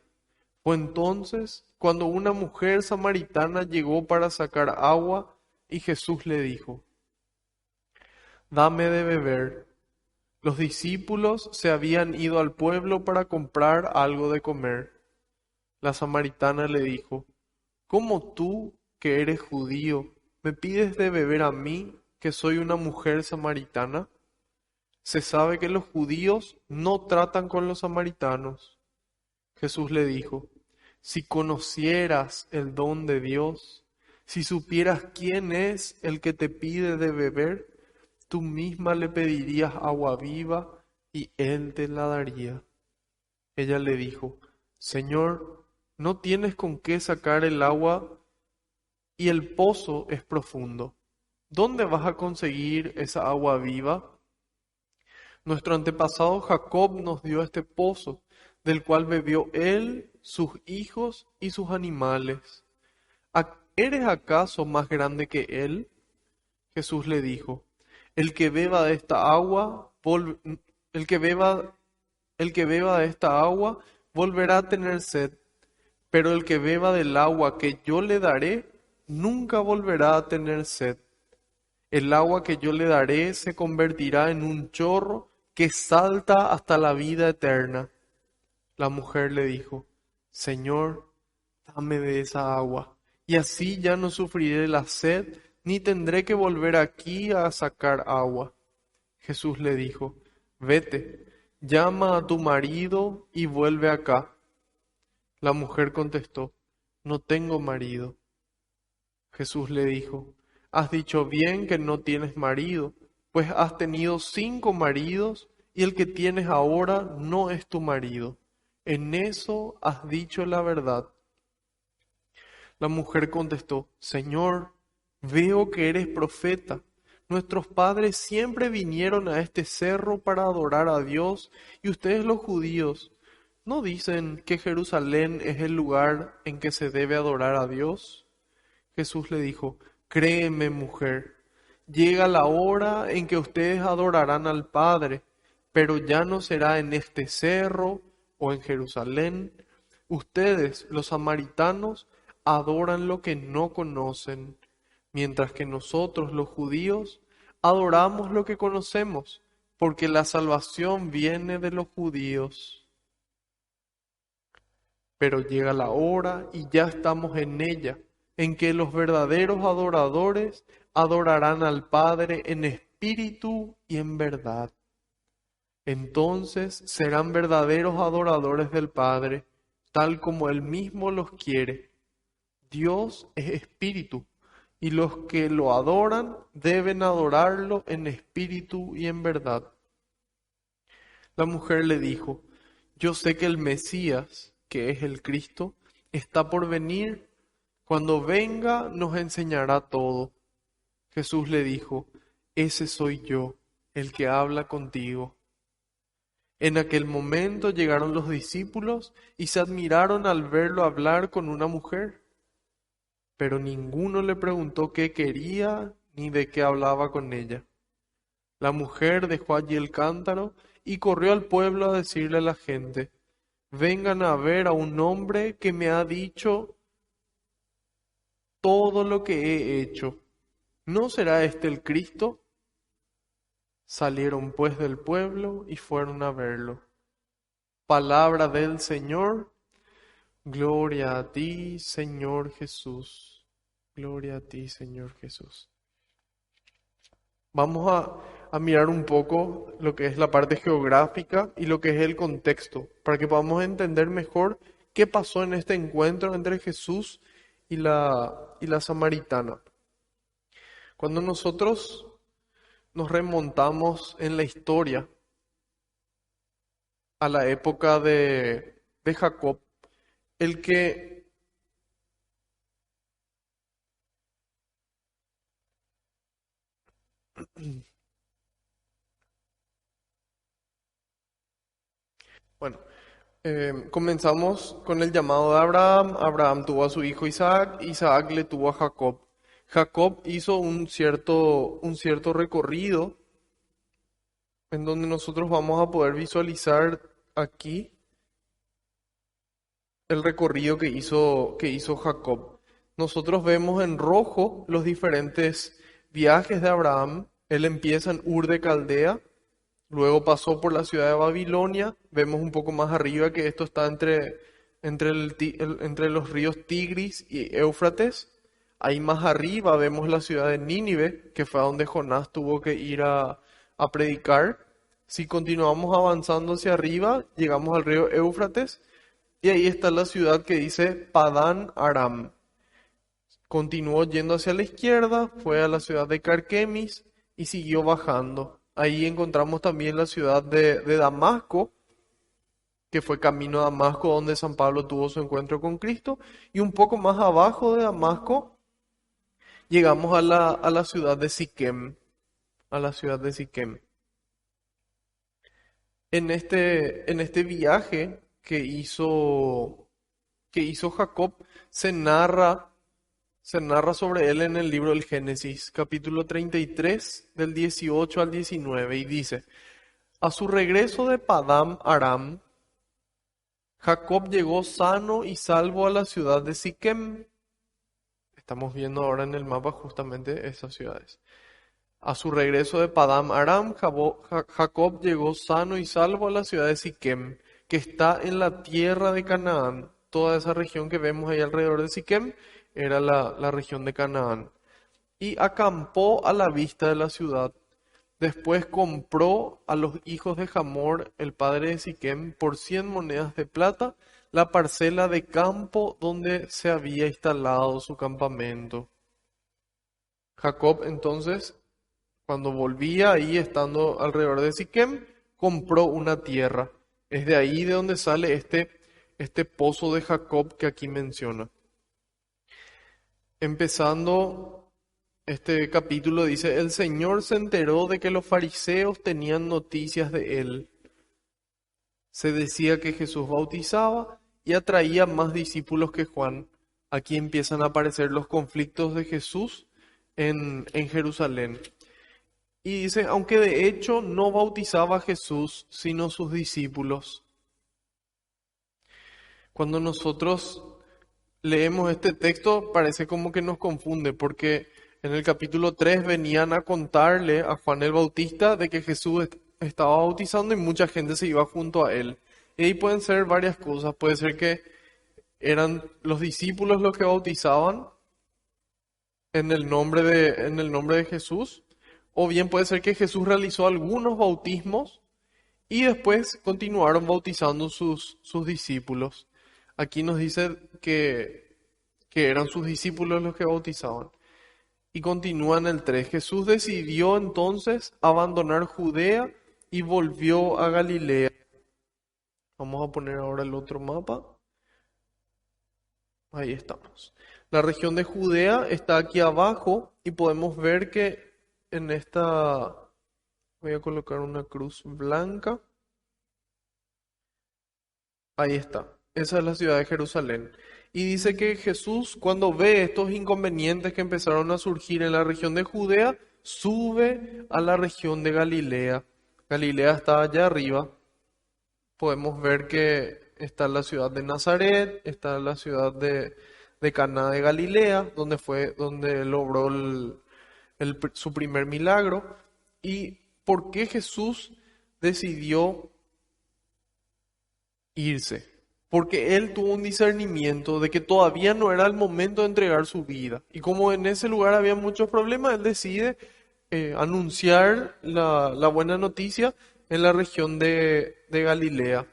Fue entonces cuando una mujer samaritana llegó para sacar agua y Jesús le dijo: Dame de beber. Los discípulos se habían ido al pueblo para comprar algo de comer. La samaritana le dijo: ¿Cómo tú, que eres judío, me pides de beber a mí, que soy una mujer samaritana? Se sabe que los judíos no tratan con los samaritanos. Jesús le dijo: Si conocieras el don de Dios, si supieras quién es el que te pide de beber, tú misma le pedirías agua viva y él te la daría. Ella le dijo: Señor, no tienes con qué sacar el agua y el pozo es profundo. ¿Dónde vas a conseguir esa agua viva? Nuestro antepasado Jacob nos dio este pozo, del cual bebió él, sus hijos y sus animales. ¿Eres acaso más grande que él? Jesús le dijo: El que beba de esta agua, el que beba de esta agua volverá a tener sed, pero el que beba del agua que yo le daré, nunca volverá a tener sed. El agua que yo le daré se convertirá en un chorro que salta hasta la vida eterna. La mujer le dijo: Señor, dame de esa agua, y así ya no sufriré la sed, ni tendré que volver aquí a sacar agua. Jesús le dijo: Vete, llama a tu marido y vuelve acá. La mujer contestó: No tengo marido. Jesús le dijo: Has dicho bien que no tienes marido, pues has tenido 5 maridos y el que tienes ahora no es tu marido. En eso has dicho la verdad. La mujer contestó: Señor, veo que eres profeta. Nuestros padres siempre vinieron a este cerro para adorar a Dios, y ustedes los judíos, ¿no dicen que Jerusalén es el lugar en que se debe adorar a Dios? Jesús le dijo: Créeme, mujer, llega la hora en que ustedes adorarán al Padre, pero ya no será en este cerro o en Jerusalén. Ustedes, los samaritanos, adoran lo que no conocen, mientras que nosotros, los judíos, adoramos lo que conocemos, porque la salvación viene de los judíos. Pero llega la hora, y ya estamos en ella, en que los verdaderos adoradores adorarán al Padre en espíritu y en verdad. Entonces serán verdaderos adoradores del Padre, tal como Él mismo los quiere. Dios es espíritu, y los que lo adoran deben adorarlo en espíritu y en verdad. La mujer le dijo: Yo sé que el Mesías, que es el Cristo, está por venir. Cuando venga nos enseñará todo. Jesús le dijo: Ese soy yo, el que habla contigo. En aquel momento llegaron los discípulos y se admiraron al verlo hablar con una mujer. Pero ninguno le preguntó qué quería ni de qué hablaba con ella. La mujer dejó allí el cántaro y corrió al pueblo a decirle a la gente: Vengan a ver a un hombre que me ha dicho todo lo que he hecho. ¿No será este el Cristo? Salieron pues del pueblo y fueron a verlo. Palabra del Señor. Gloria a ti, Señor Jesús. Gloria a ti, Señor Jesús. Vamos a mirar un poco lo que es la parte geográfica y lo que es el contexto, para que podamos entender mejor qué pasó en este encuentro entre Jesús y la samaritana. Cuando nosotros nos remontamos en la historia a la época de Jacob, El que, bueno, comenzamos con el llamado de Abraham. Abraham tuvo a su hijo Isaac, Isaac le tuvo a Jacob. Jacob hizo un cierto recorrido en donde nosotros vamos a poder visualizar aquí el recorrido que hizo Jacob. Nosotros vemos en rojo los diferentes viajes de Abraham. Él empieza en Ur de Caldea, luego pasó por la ciudad de Babilonia. Vemos un poco más arriba que esto está entre los ríos Tigris y Éufrates. Ahí más arriba vemos la ciudad de Nínive, que fue a donde Jonás tuvo que ir a predicar. Si continuamos avanzando hacia arriba, llegamos al río Éufrates y ahí está la ciudad que dice Padán Aram. Continuó yendo hacia la izquierda, fue a la ciudad de Carquemis y siguió bajando. Ahí encontramos también la ciudad de Damasco, que fue camino a Damasco donde San Pablo tuvo su encuentro con Cristo. Y un poco más abajo de Damasco llegamos a la ciudad de Siquem, a la ciudad de Siquem. En este viaje que hizo Jacob, se narra sobre él en el libro del Génesis, capítulo 33, del 18 al 19, y dice: A su regreso de Padán Aram, Jacob llegó sano y salvo a la ciudad de Siquem. Estamos viendo ahora en el mapa justamente esas ciudades. A su regreso de Padán Aram, Jacob llegó sano y salvo a la ciudad de Siquem, que está en la tierra de Canaán. Toda esa región que vemos ahí alrededor de Siquem era la región de Canaán. Y acampó a la vista de la ciudad. Después compró a los hijos de Hamor, el padre de Siquem, por 100 monedas de plata, la parcela de campo donde se había instalado su campamento. Jacob entonces, cuando volvía ahí, estando alrededor de Siquem, compró una tierra. Es de ahí de donde sale este pozo de Jacob que aquí menciona. Empezando este capítulo dice: el Señor se enteró de que los fariseos tenían noticias de él. Se decía que Jesús bautizaba y atraía más discípulos que Juan. Aquí empiezan a aparecer los conflictos de Jesús en Jerusalén. Y dice, aunque de hecho no bautizaba a Jesús, sino sus discípulos. Cuando nosotros leemos este texto, parece como que nos confunde, porque en el capítulo 3 venían a contarle a Juan el Bautista de que Jesús estaba bautizando y mucha gente se iba junto a él. Y ahí pueden ser varias cosas. Puede ser que eran los discípulos los que bautizaban en el nombre de Jesús, o bien puede ser que Jesús realizó algunos bautismos y después continuaron bautizando sus discípulos. Aquí nos dice que eran sus discípulos los que bautizaban. Y continúa en el 3. Jesús decidió entonces abandonar Judea y volvió a Galilea. Vamos a poner ahora el otro mapa. Ahí estamos. La región de Judea está aquí abajo y podemos ver que en esta... Voy a colocar una cruz blanca. Ahí está. Esa es la ciudad de Jerusalén. Y dice que Jesús, cuando ve estos inconvenientes que empezaron a surgir en la región de Judea, sube a la región de Galilea. Galilea está allá arriba. Podemos ver que está la ciudad de Nazaret, está la ciudad de Caná de Galilea, donde logró su primer milagro. ¿Y por qué Jesús decidió irse? Porque él tuvo un discernimiento de que todavía no era el momento de entregar su vida. Y como en ese lugar había muchos problemas, él decide anunciar la buena noticia en la región de Galilea.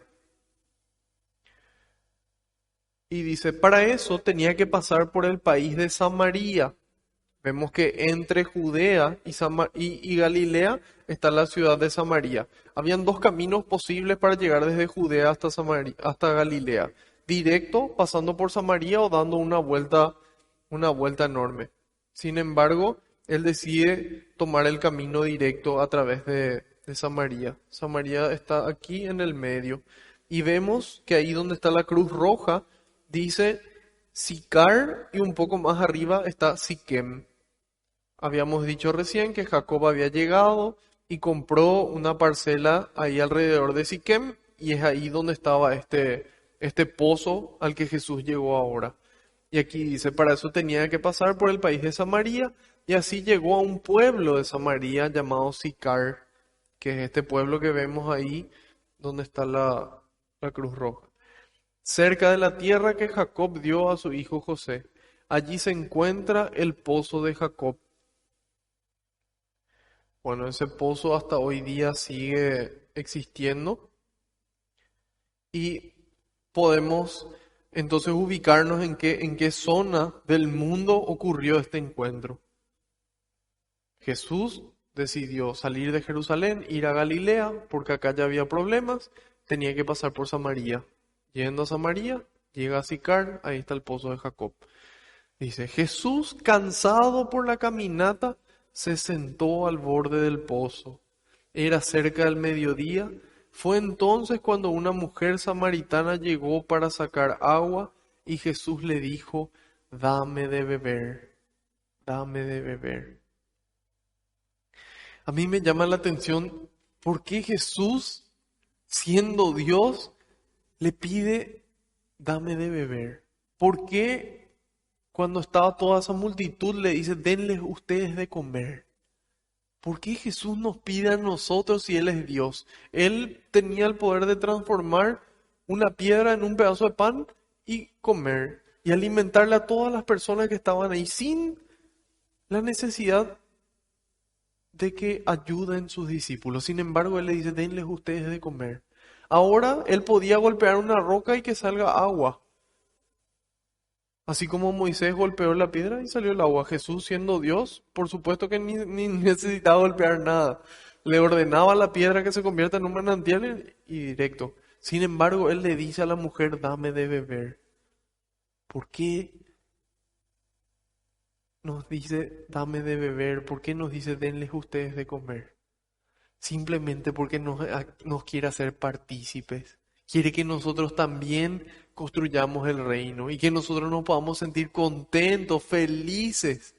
Y dice, para eso tenía que pasar por el país de Samaria. Vemos que entre Judea y Galilea está la ciudad de Samaria. Habían dos caminos posibles para llegar desde Judea hasta Galilea. directo pasando por Samaria o dando una vuelta enorme. Sin embargo, él decide tomar el camino directo a través de Samaria. Samaria está aquí en el medio. Y vemos que ahí donde está la cruz roja, dice Sicar y un poco más arriba está Siquem. Habíamos dicho recién que Jacob había llegado y compró una parcela ahí alrededor de Siquem y es ahí donde estaba este pozo al que Jesús llegó ahora. Y aquí dice, para eso tenía que pasar por el país de Samaria y así llegó a un pueblo de Samaria llamado Sicar, que es este pueblo que vemos ahí donde está la cruz roja. Cerca de la tierra que Jacob dio a su hijo José, allí se encuentra el pozo de Jacob. Bueno, ese pozo hasta hoy día sigue existiendo y podemos entonces ubicarnos en qué zona del mundo ocurrió este encuentro. Jesús decidió salir de Jerusalén, ir a Galilea, porque acá ya había problemas, tenía que pasar por Samaria. Yendo a Samaria, llega a Sicar, ahí está el pozo de Jacob. Dice, Jesús, cansado por la caminata, se sentó al borde del pozo. Era cerca del mediodía. Fue entonces cuando una mujer samaritana llegó para sacar agua y Jesús le dijo, dame de beber, dame de beber. A mí me llama la atención por qué Jesús, siendo Dios, le pide, dame de beber. ¿Por qué cuando estaba toda esa multitud le dice, denles ustedes de comer? ¿Por qué Jesús nos pide a nosotros si Él es Dios? Él tenía el poder de transformar una piedra en un pedazo de pan y comer y alimentarle a todas las personas que estaban ahí sin la necesidad de que ayuden sus discípulos. Sin embargo, Él le dice, denles ustedes de comer. Ahora Él podía golpear una roca y que salga agua. Así como Moisés golpeó la piedra y salió el agua. Jesús, siendo Dios, por supuesto que ni necesitaba golpear nada. Le ordenaba a la piedra que se convierta en un manantial y directo. Sin embargo, Él le dice a la mujer, dame de beber. ¿Por qué nos dice, dame de beber? ¿Por qué nos dice, denles ustedes de comer? Simplemente porque nos quiere hacer partícipes. Quiere que nosotros también construyamos el reino y que nosotros nos podamos sentir contentos, felices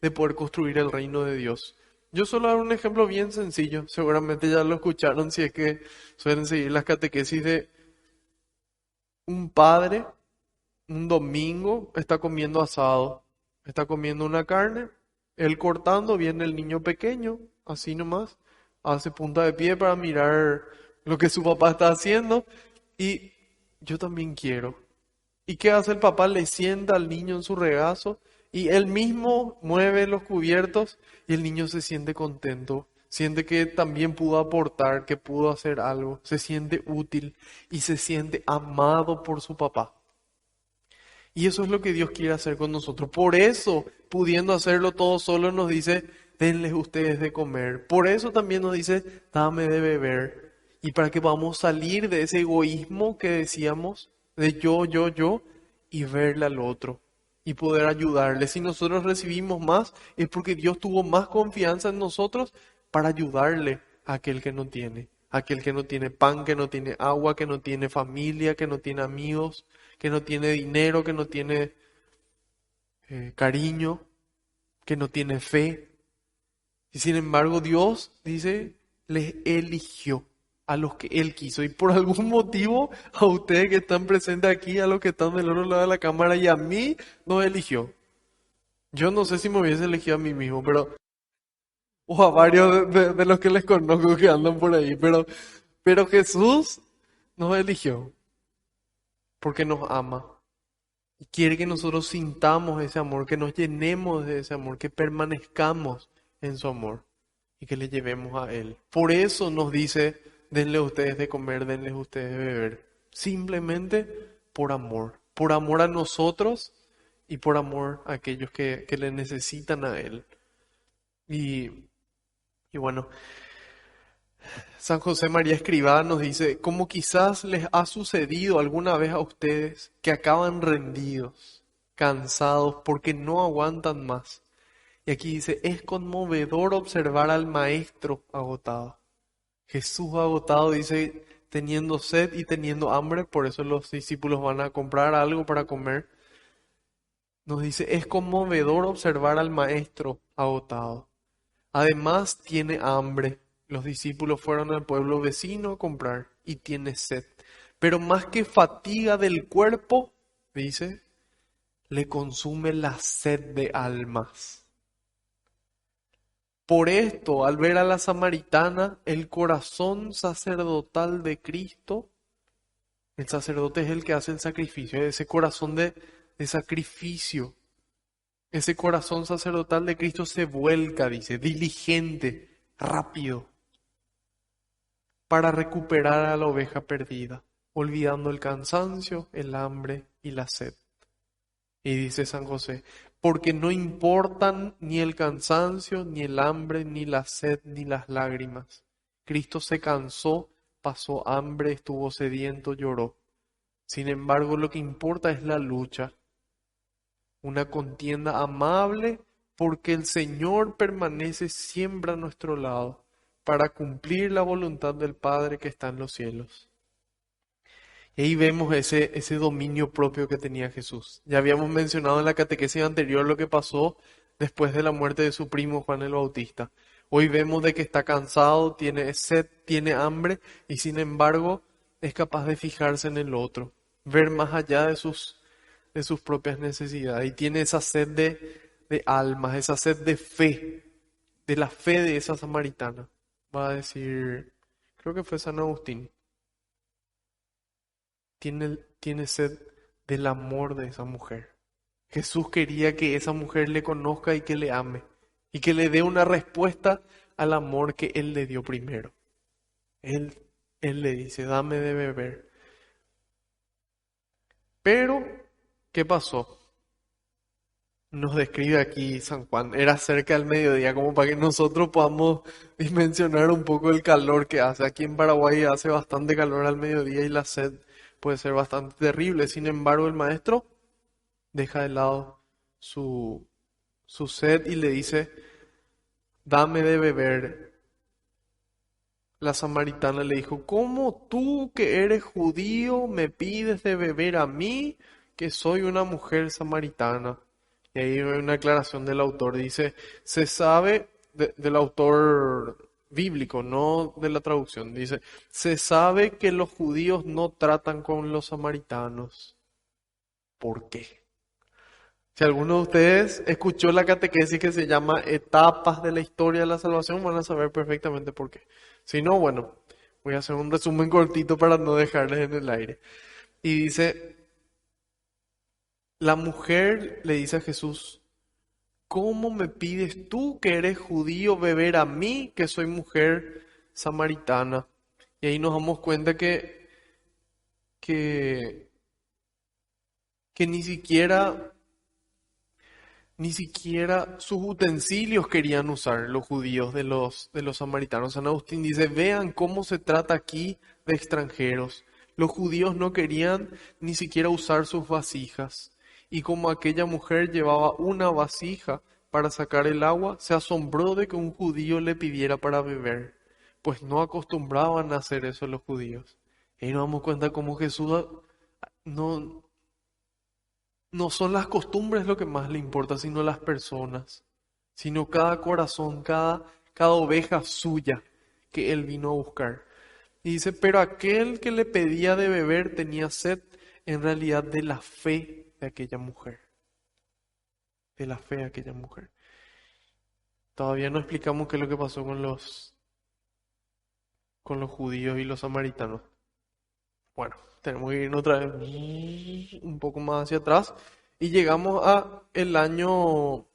de poder construir el reino de Dios. Yo solo dar un ejemplo bien sencillo. Seguramente ya lo escucharon si es que suelen seguir las catequesis de un padre, un domingo, está comiendo asado, está comiendo una carne, él cortando, viene el niño pequeño, así nomás, hace punta de pie para mirar lo que su papá está haciendo y yo también quiero. ¿Y qué hace el papá? Le sienta al niño en su regazo y él mismo mueve los cubiertos y el niño se siente contento, siente que también pudo aportar, que pudo hacer algo, se siente útil y se siente amado por su papá. Y eso es lo que Dios quiere hacer con nosotros. Por eso, pudiendo hacerlo todo solo, nos dice, denles ustedes de comer. Por eso también nos dice, dame de beber. Y para que podamos salir de ese egoísmo que decíamos, de yo, y verle al otro. Y poder ayudarle. Si nosotros recibimos más, es porque Dios tuvo más confianza en nosotros para ayudarle a aquel que no tiene. Aquel que no tiene pan, que no tiene agua, que no tiene familia, que no tiene amigos, que no tiene dinero, que no tiene cariño, que no tiene fe. Y sin embargo Dios dice, les eligió a los que Él quiso. Y por algún motivo a ustedes que están presentes aquí, a los que están del otro lado de la cámara y a mí, nos eligió. Yo no sé si me hubiese elegido a mí mismo, pero o a varios de los que les conozco que andan por ahí, pero Jesús nos eligió porque nos ama. Y quiere que nosotros sintamos ese amor, que nos llenemos de ese amor, que permanezcamos en su amor y que le llevemos a Él. Por eso nos dice, denle ustedes de comer, denles ustedes de beber. Simplemente por amor a nosotros y por amor a aquellos que le necesitan a Él. Y bueno, San José María Escrivá nos dice, como quizás les ha sucedido alguna vez a ustedes que acaban rendidos, cansados porque no aguantan más. Y aquí dice, es conmovedor observar al maestro agotado. Jesús agotado, dice, teniendo sed y teniendo hambre, por eso los discípulos van a comprar algo para comer. Nos dice, es conmovedor observar al maestro agotado. Además tiene hambre. Los discípulos fueron al pueblo vecino a comprar y tiene sed. Pero más que fatiga del cuerpo, dice, le consume la sed de almas. Por esto, al ver a la samaritana, el corazón sacerdotal de Cristo, el sacerdote es el que hace el sacrificio, ese corazón de sacrificio, ese corazón sacerdotal de Cristo se vuelca, dice, diligente, rápido, para recuperar a la oveja perdida, olvidando el cansancio, el hambre y la sed. Y dice San José, porque no importan ni el cansancio, ni el hambre, ni la sed, ni las lágrimas. Cristo se cansó, pasó hambre, estuvo sediento, lloró. Sin embargo, lo que importa es la lucha, una contienda amable, porque el Señor permanece siempre a nuestro lado para cumplir la voluntad del Padre que está en los cielos. Y ahí vemos ese dominio propio que tenía Jesús. Ya habíamos mencionado en la catequesis anterior lo que pasó después de la muerte de su primo Juan el Bautista. Hoy vemos de que está cansado, tiene sed, tiene hambre y sin embargo es capaz de fijarse en el otro, ver más allá de sus propias necesidades y tiene esa sed de almas, esa sed de fe, de la fe de esa samaritana. Va a decir, creo que fue San Agustín. Tiene sed del amor de esa mujer. Jesús quería que esa mujer le conozca y que le ame y que le dé una respuesta al amor que Él le dio primero. Él le dice, dame de beber. Pero, ¿qué pasó? Nos describe aquí San Juan, era cerca del mediodía, como para que nosotros podamos dimensionar un poco el calor que hace. Aquí en Paraguay hace bastante calor al mediodía y la sed puede ser bastante terrible. Sin embargo, el maestro deja de lado su sed y le dice, dame de beber. La samaritana le dijo, ¿cómo tú que eres judío me pides de beber a mí, que soy una mujer samaritana? Y ahí hay una aclaración del autor, dice, se sabe, del autor bíblico, no de la traducción, dice, se sabe que los judíos no tratan con los samaritanos. ¿Por qué? Si alguno de ustedes escuchó la catequesis que se llama Etapas de la Historia de la Salvación, van a saber perfectamente por qué. Si no, bueno, voy a hacer un resumen cortito para no dejarles en el aire. Y dice, la mujer le dice a Jesús, ¿cómo me pides tú que eres judío beber a mí que soy mujer samaritana? Y ahí nos damos cuenta que ni siquiera sus utensilios querían usar los judíos de los samaritanos. San Agustín dice, vean cómo se trata aquí de extranjeros. Los judíos no querían ni siquiera usar sus vasijas. Y como aquella mujer llevaba una vasija para sacar el agua, se asombró de que un judío le pidiera para beber, pues no acostumbraban a hacer eso los judíos. Y nos damos cuenta cómo Jesús no son las costumbres lo que más le importa, sino las personas, sino cada corazón, cada oveja suya que él vino a buscar. Y dice, pero aquel que le pedía de beber tenía sed en realidad de la fe de aquella mujer. De la fe de aquella mujer. Todavía no explicamos qué es lo que pasó con los judíos y los samaritanos. Bueno, tenemos que irnos otra vez un poco más hacia atrás y llegamos a el año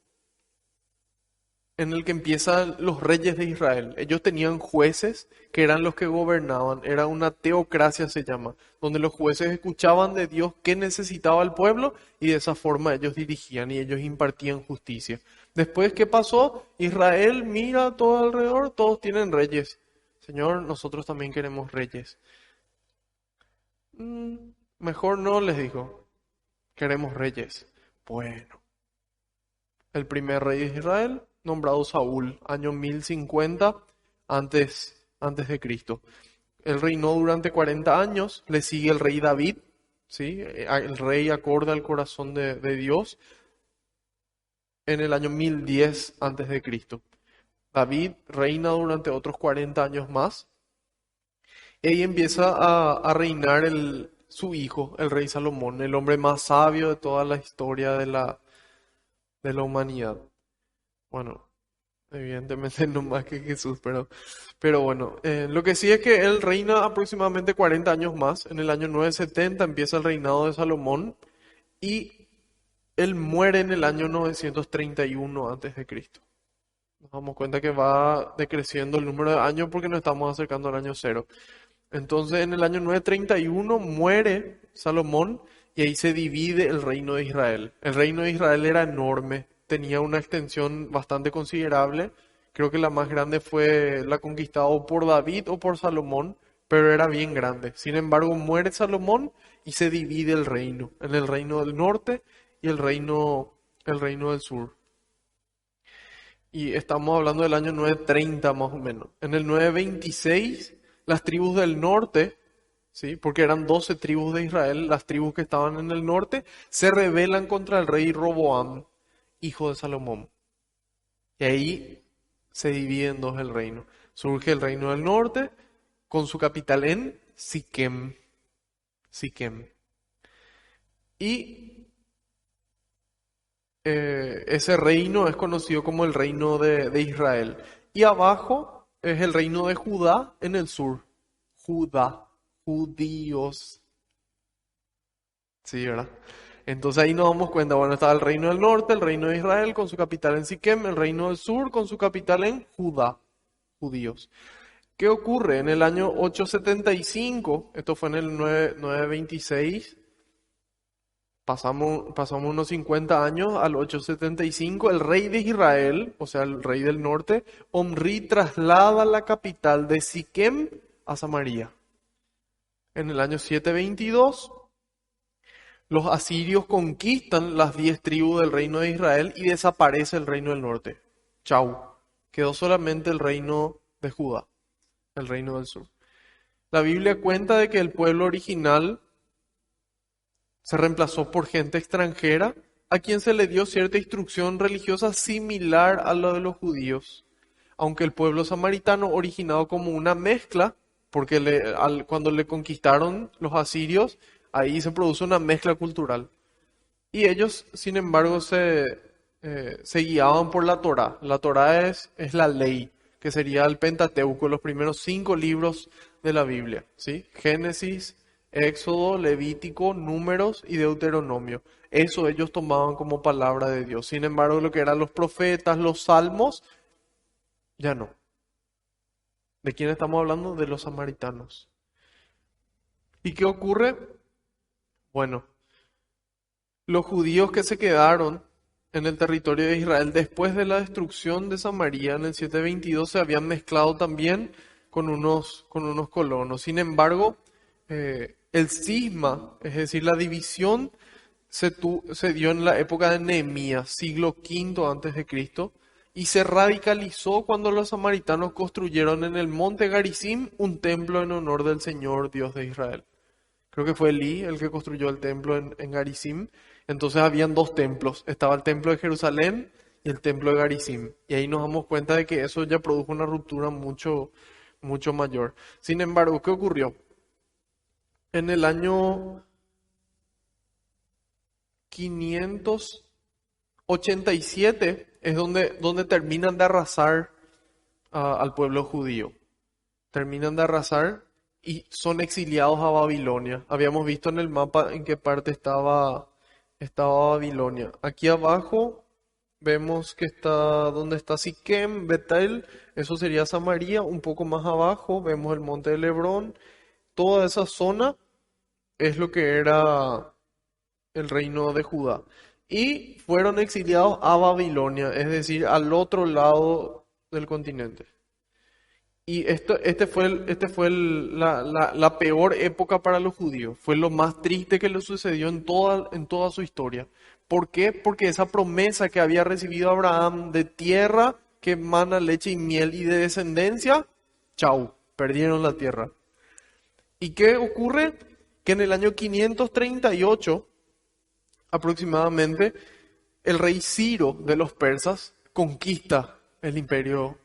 en el que empiezan los reyes de Israel. Ellos tenían jueces que eran los que gobernaban, era una teocracia se llama, donde los jueces escuchaban de Dios qué necesitaba el pueblo y de esa forma ellos dirigían y ellos impartían justicia. Después, ¿qué pasó? Israel mira a todo alrededor, todos tienen reyes. Señor, nosotros también queremos reyes. Mejor no, les dijo, queremos reyes. Bueno, el primer rey de Israel, nombrado Saúl, año 1050 antes de Cristo. Él reinó durante 40 años, le sigue el rey David, ¿sí? El rey acorde al corazón de Dios, en el año 1010 antes de Cristo. David reina durante otros 40 años más. Y ahí empieza a reinar su hijo, el rey Salomón, el hombre más sabio de toda la historia de la humanidad. Bueno, evidentemente no más que Jesús, pero bueno, lo que sí es que él reina aproximadamente 40 años más. En el año 970 empieza el reinado de Salomón y él muere en el año 931 antes de Cristo. Nos damos cuenta que va decreciendo el número de años porque nos estamos acercando al año cero. Entonces en el año 931 muere Salomón y ahí se divide el reino de Israel. El reino de Israel era enorme, tenía una extensión bastante considerable. Creo que la más grande fue la conquistada o por David o por Salomón, pero era bien grande. Sin embargo, muere Salomón y se divide el reino, en el reino del norte y el reino del sur. Y estamos hablando del año 930 más o menos. En el 926, las tribus del norte, ¿sí? Porque eran 12 tribus de Israel, las tribus que estaban en el norte, se rebelan contra el rey Roboam, hijo de Salomón. Y ahí se divide en dos el reino. Surge el reino del norte con su capital en Siquem. Siquem. Y ese reino es conocido como el reino de Israel. Y abajo es el reino de Judá en el sur. Judá, judíos. Sí, ¿verdad? Entonces ahí nos damos cuenta, bueno, está el reino del norte, el reino de Israel con su capital en Siquem, el reino del sur con su capital en Judá, judíos. ¿Qué ocurre? En el año 875, esto fue en el 926, pasamos unos 50 años al 875, el rey de Israel, o sea, el rey del norte, Omri traslada la capital de Siquem a Samaria. En el año 722, los asirios conquistan las 10 tribus del reino de Israel y desaparece el reino del norte. Chau. Quedó solamente el reino de Judá, el reino del sur. La Biblia cuenta de que el pueblo original se reemplazó por gente extranjera a quien se le dio cierta instrucción religiosa similar a la de los judíos, aunque el pueblo samaritano originado como una mezcla, porque cuando le conquistaron los asirios, ahí se produce una mezcla cultural. Y ellos, sin embargo, se guiaban por la Torá. La Torá es la ley, que sería el Pentateuco, los primeros 5 libros de la Biblia, ¿sí? Génesis, Éxodo, Levítico, Números y Deuteronomio. Eso ellos tomaban como palabra de Dios. Sin embargo, lo que eran los profetas, los salmos, ya no. ¿De quién estamos hablando? De los samaritanos. ¿Y qué ocurre? Bueno, los judíos que se quedaron en el territorio de Israel después de la destrucción de Samaria en el 722 se habían mezclado también con unos colonos. Sin embargo, el cisma, es decir, la división, se dio en la época de Nehemías, siglo V antes de Cristo, y se radicalizó cuando los samaritanos construyeron en el monte Garizim un templo en honor del Señor Dios de Israel. Creo que fue Elí el que construyó el templo en Garizim. Entonces habían 2 templos. Estaba el templo de Jerusalén y el templo de Garizim. Y ahí nos damos cuenta de que eso ya produjo una ruptura mucho, mucho mayor. Sin embargo, ¿qué ocurrió? En el año 587 es donde terminan de arrasar al pueblo judío. Terminan de arrasar y son exiliados a Babilonia. Habíamos visto en el mapa en qué parte estaba Babilonia. Aquí abajo vemos que está donde está Siquem, Betel, eso sería Samaria. Un poco más abajo vemos el monte de Lebrón. Toda esa zona es lo que era el reino de Judá. Y fueron exiliados a Babilonia, es decir, al otro lado del continente. Y la peor época para los judíos. Fue lo más triste que le sucedió en toda su historia. ¿Por qué? Porque esa promesa que había recibido Abraham de tierra que mana leche y miel y de descendencia, chau, perdieron la tierra. ¿Y qué ocurre? Que en el año 538 aproximadamente, el rey Ciro de los persas conquista el imperio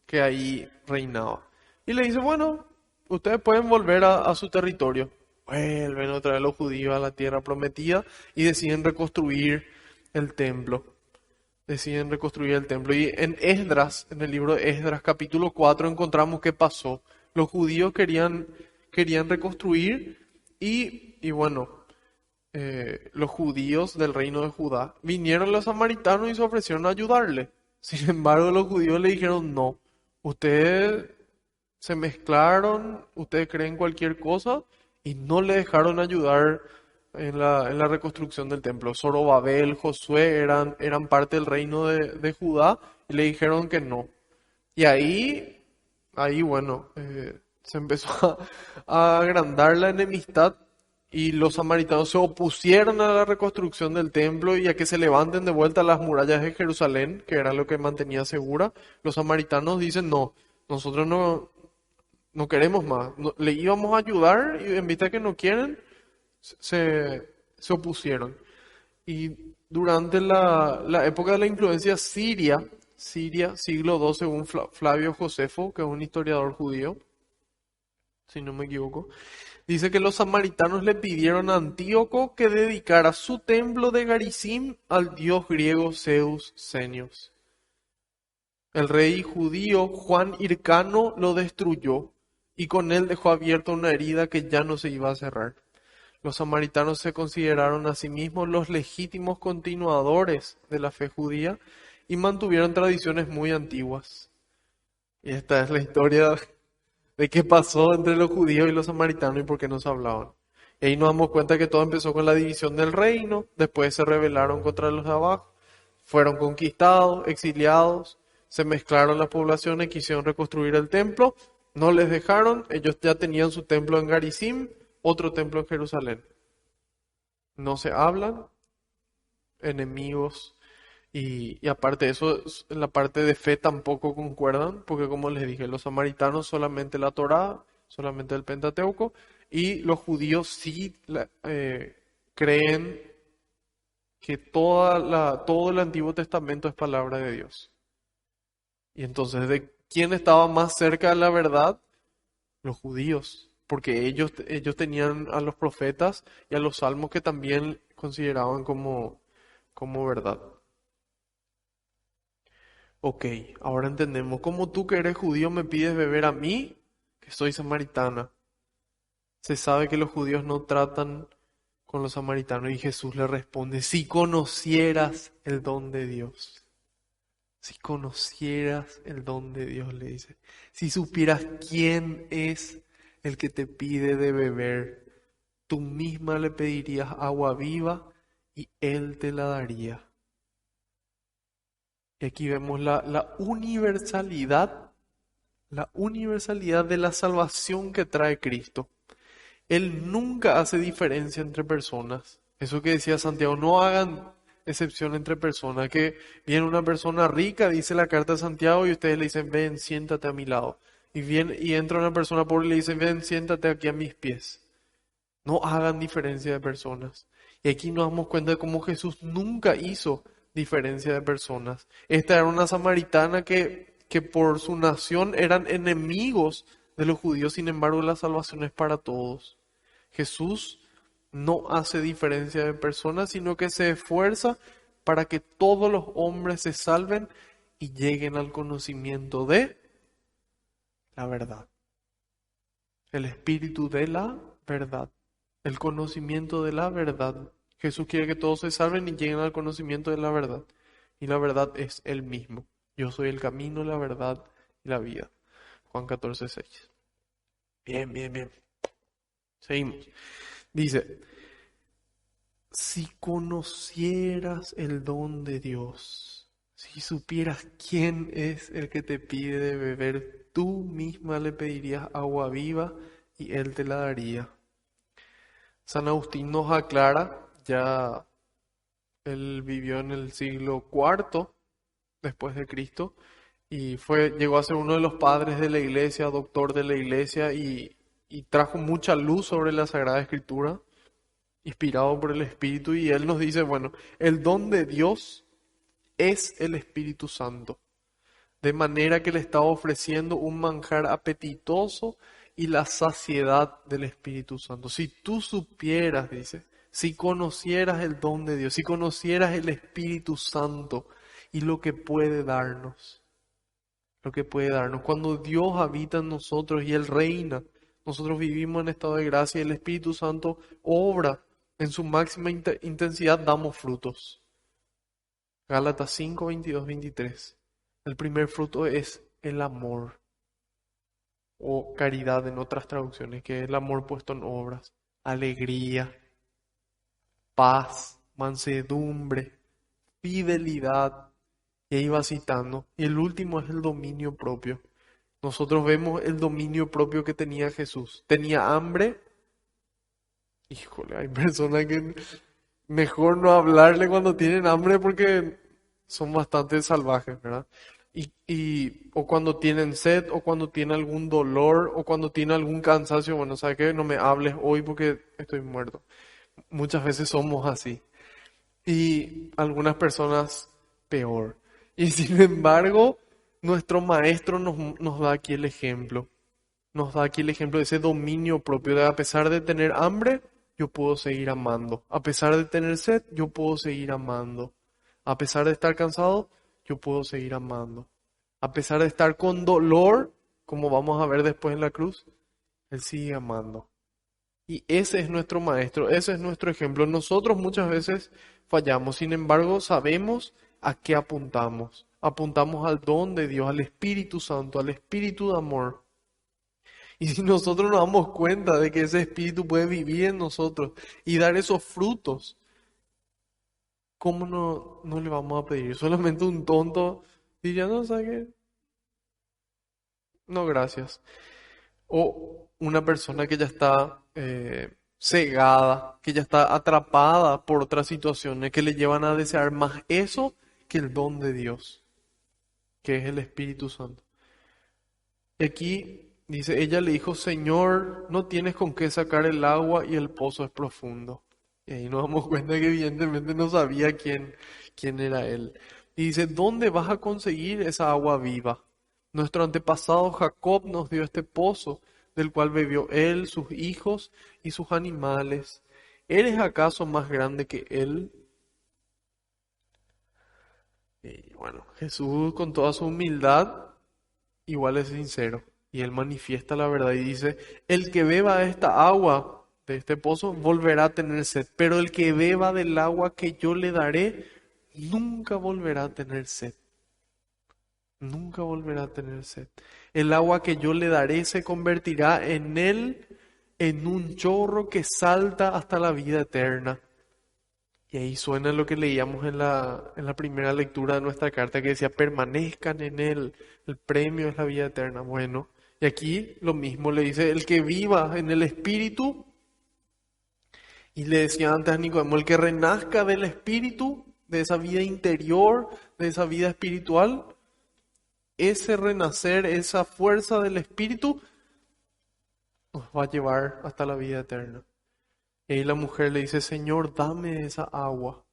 que ahí reinaba. Y le dice, bueno, ustedes pueden volver a su territorio. Vuelven otra vez los judíos a la tierra prometida y deciden reconstruir el templo. Deciden reconstruir el templo. Y en Esdras, en el libro de Esdras, capítulo 4, encontramos qué pasó. Los judíos querían reconstruir y bueno, los judíos del reino de Judá, vinieron los samaritanos y se ofrecieron a ayudarle. Sin embargo, los judíos le dijeron, no, ustedes se mezclaron, ustedes creen cualquier cosa y no le dejaron ayudar en la reconstrucción del templo. Zorobabel, Josué eran parte del reino de Judá y le dijeron que no. Y ahí bueno, se empezó a agrandar la enemistad y los samaritanos se opusieron a la reconstrucción del templo y a que se levanten de vuelta las murallas de Jerusalén, que era lo que mantenía segura. Los samaritanos dicen, no, nosotros no queremos más. Le íbamos a ayudar y en vista de que no quieren, se opusieron. Y durante la época de la influencia Siria, siglo II, según Flavio Josefo, que es un historiador judío, si no me equivoco, dice que los samaritanos le pidieron a Antíoco que dedicara su templo de Garizim al dios griego Zeus Zenios. El rey judío Juan Hircano lo destruyó y con él dejó abierta una herida que ya no se iba a cerrar. Los samaritanos se consideraron a sí mismos los legítimos continuadores de la fe judía y mantuvieron tradiciones muy antiguas. Y esta es la historia de qué pasó entre los judíos y los samaritanos y por qué no se hablaban. Y ahí nos damos cuenta que todo empezó con la división del reino, después se rebelaron contra los de abajo, fueron conquistados, exiliados, se mezclaron las poblaciones, quisieron reconstruir el templo, no les dejaron, ellos ya tenían su templo en Garizim, otro templo en Jerusalén. No se hablan, enemigos, y aparte de eso, en la parte de fe tampoco concuerdan, porque como les dije, los samaritanos solamente la Torá, solamente el Pentateuco, y los judíos sí creen que todo el Antiguo Testamento es palabra de Dios. Y entonces, ¿de quién estaba más cerca de la verdad? Los judíos, porque ellos tenían a los profetas y a los salmos que también consideraban como verdad. Ok, ahora entendemos. ¿Cómo tú que eres judío me pides beber a mí, que soy samaritana? Se sabe que los judíos no tratan con los samaritanos y Jesús le responde, si conocieras el don de Dios, si conocieras el don de Dios, le dice, si supieras quién es el que te pide de beber, tú misma le pedirías agua viva y él te la daría. Y aquí vemos la universalidad de la salvación que trae Cristo. Él nunca hace diferencia entre personas. Eso que decía Santiago, no hagan excepción entre personas. Que viene una persona rica, dice la carta de Santiago, y ustedes le dicen, ven, siéntate a mi lado. Y entra una persona pobre y le dice, ven, siéntate aquí a mis pies. No hagan diferencia de personas. Y aquí nos damos cuenta de cómo Jesús nunca hizo diferencia de personas. Esta era una samaritana que por su nación eran enemigos de los judíos, sin embargo la salvación es para todos. Jesús no hace diferencia de personas, sino que se esfuerza para que todos los hombres se salven y lleguen al conocimiento de la verdad. El espíritu de la verdad. El conocimiento de la verdad. Jesús quiere que todos se salven y lleguen al conocimiento de la verdad. Y la verdad es Él mismo. Yo soy el camino, la verdad y la vida. Juan 14:6. Bien, bien, bien. Seguimos. Dice, si conocieras el don de Dios, Si supieras quién es el que te pide de beber, tú misma le pedirías agua viva y él te la daría. San Agustín nos aclara, ya él vivió en el siglo cuarto después de Cristo y llegó a ser uno de los padres de la iglesia, doctor de la iglesia y trajo mucha luz sobre la Sagrada Escritura, inspirado por el Espíritu, y él nos dice, bueno, el don de Dios es el Espíritu Santo, de manera que le está ofreciendo un manjar apetitoso y la saciedad del Espíritu Santo. Si tú supieras, dice, si conocieras el don de Dios, si conocieras el Espíritu Santo y lo que puede darnos, cuando Dios habita en nosotros y Él reina, nosotros vivimos en estado de gracia y el Espíritu Santo obra en su máxima intensidad, damos frutos. Gálatas 5, 22, 23. El primer fruto es el amor o caridad en otras traducciones, que es el amor puesto en obras, alegría, paz, mansedumbre, fidelidad. Y ahí va citando. Y el último es el dominio propio. Nosotros vemos el dominio propio que tenía Jesús. Tenía hambre. Híjole, hay personas que mejor no hablarle cuando tienen hambre porque son bastante salvajes, ¿verdad? O cuando tienen sed, o cuando tienen algún dolor, o cuando tienen algún cansancio, bueno, ¿sabes qué? No me hables hoy porque estoy muerto. Muchas veces somos así. Y algunas personas peor. Y sin embargo, nuestro maestro nos da aquí el ejemplo. Nos da aquí el ejemplo de ese dominio propio, de a pesar de tener hambre, yo puedo seguir amando. A pesar de tener sed, yo puedo seguir amando. A pesar de estar cansado, yo puedo seguir amando. A pesar de estar con dolor, como vamos a ver después en la cruz, Él sigue amando. Y ese es nuestro maestro, ese es nuestro ejemplo. Nosotros muchas veces fallamos, sin embargo, sabemos a qué apuntamos. Apuntamos al don de Dios, al Espíritu Santo, al Espíritu de amor. Y si nosotros nos damos cuenta de que ese Espíritu puede vivir en nosotros y dar esos frutos, ¿cómo no le vamos a pedir? Solamente un tonto diría, no, ¿sabes qué? No, gracias. O una persona que ya está cegada, que ya está atrapada por otras situaciones que le llevan a desear más eso que el don de Dios, que es el Espíritu Santo. Y aquí dice, ella le dijo, Señor, no tienes con qué sacar el agua y el pozo es profundo. Y ahí nos damos cuenta que evidentemente no sabía quién era él. Y dice, ¿dónde vas a conseguir esa agua viva? Nuestro antepasado Jacob nos dio este pozo, del cual bebió él, sus hijos y sus animales. ¿Eres acaso más grande que él? Y bueno, Jesús con toda su humildad igual es sincero. Y él manifiesta la verdad y dice, el que beba esta agua de este pozo volverá a tener sed, pero el que beba del agua que yo le daré nunca volverá a tener sed. Nunca volverá a tener sed. El agua que yo le daré se convertirá en él en un chorro que salta hasta la vida eterna. Y ahí suena lo que leíamos en la primera lectura de nuestra carta que decía, permanezcan en él, el premio es la vida eterna. Bueno, y aquí lo mismo le dice, el que viva en el Espíritu, y le decía antes a Nicodemo, el que renazca del Espíritu, de esa vida interior, de esa vida espiritual, ese renacer, esa fuerza del Espíritu, nos va a llevar hasta la vida eterna. Y ahí la mujer le dice, Señor, dame esa agua.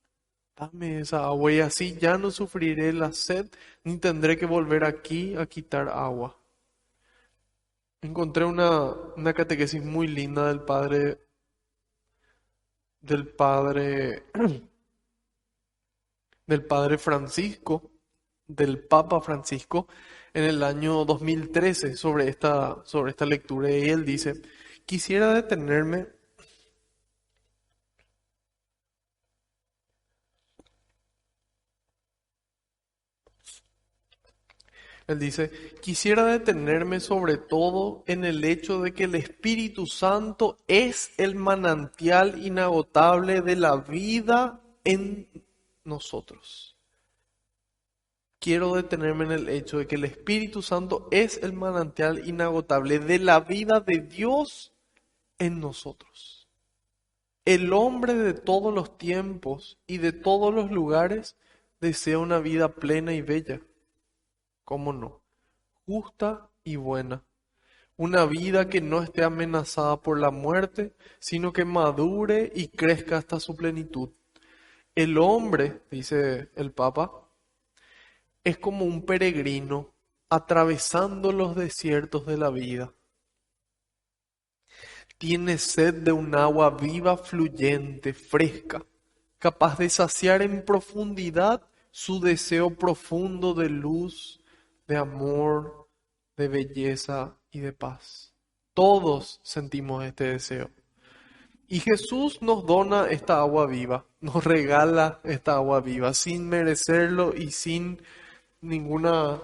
Dame esa agua y así ya no sufriré la sed ni tendré que volver aquí a quitar agua. Encontré una catequesis muy linda del padre, del padre Francisco, del Papa Francisco, en el año 2013 sobre esta lectura. Y él dice, quisiera detenerme. Él dice, quisiera detenerme sobre todo en el hecho de que el Espíritu Santo es el manantial inagotable de la vida en nosotros. quiero detenerme en el hecho de que el Espíritu Santo es el manantial inagotable de la vida de Dios en nosotros. El hombre de todos los tiempos y de todos los lugares desea una vida plena y bella. ¿Cómo no? Justa y buena. Una vida que no esté amenazada por la muerte, sino que madure y crezca hasta su plenitud. El hombre, dice el Papa, es como un peregrino atravesando los desiertos de la vida. Tiene sed de un agua viva, fluyente, fresca, capaz de saciar en profundidad su deseo profundo de luz, de amor, de belleza y de paz. Todos sentimos este deseo. Y Jesús nos dona esta agua viva, nos regala esta agua viva, sin merecerlo y ninguna,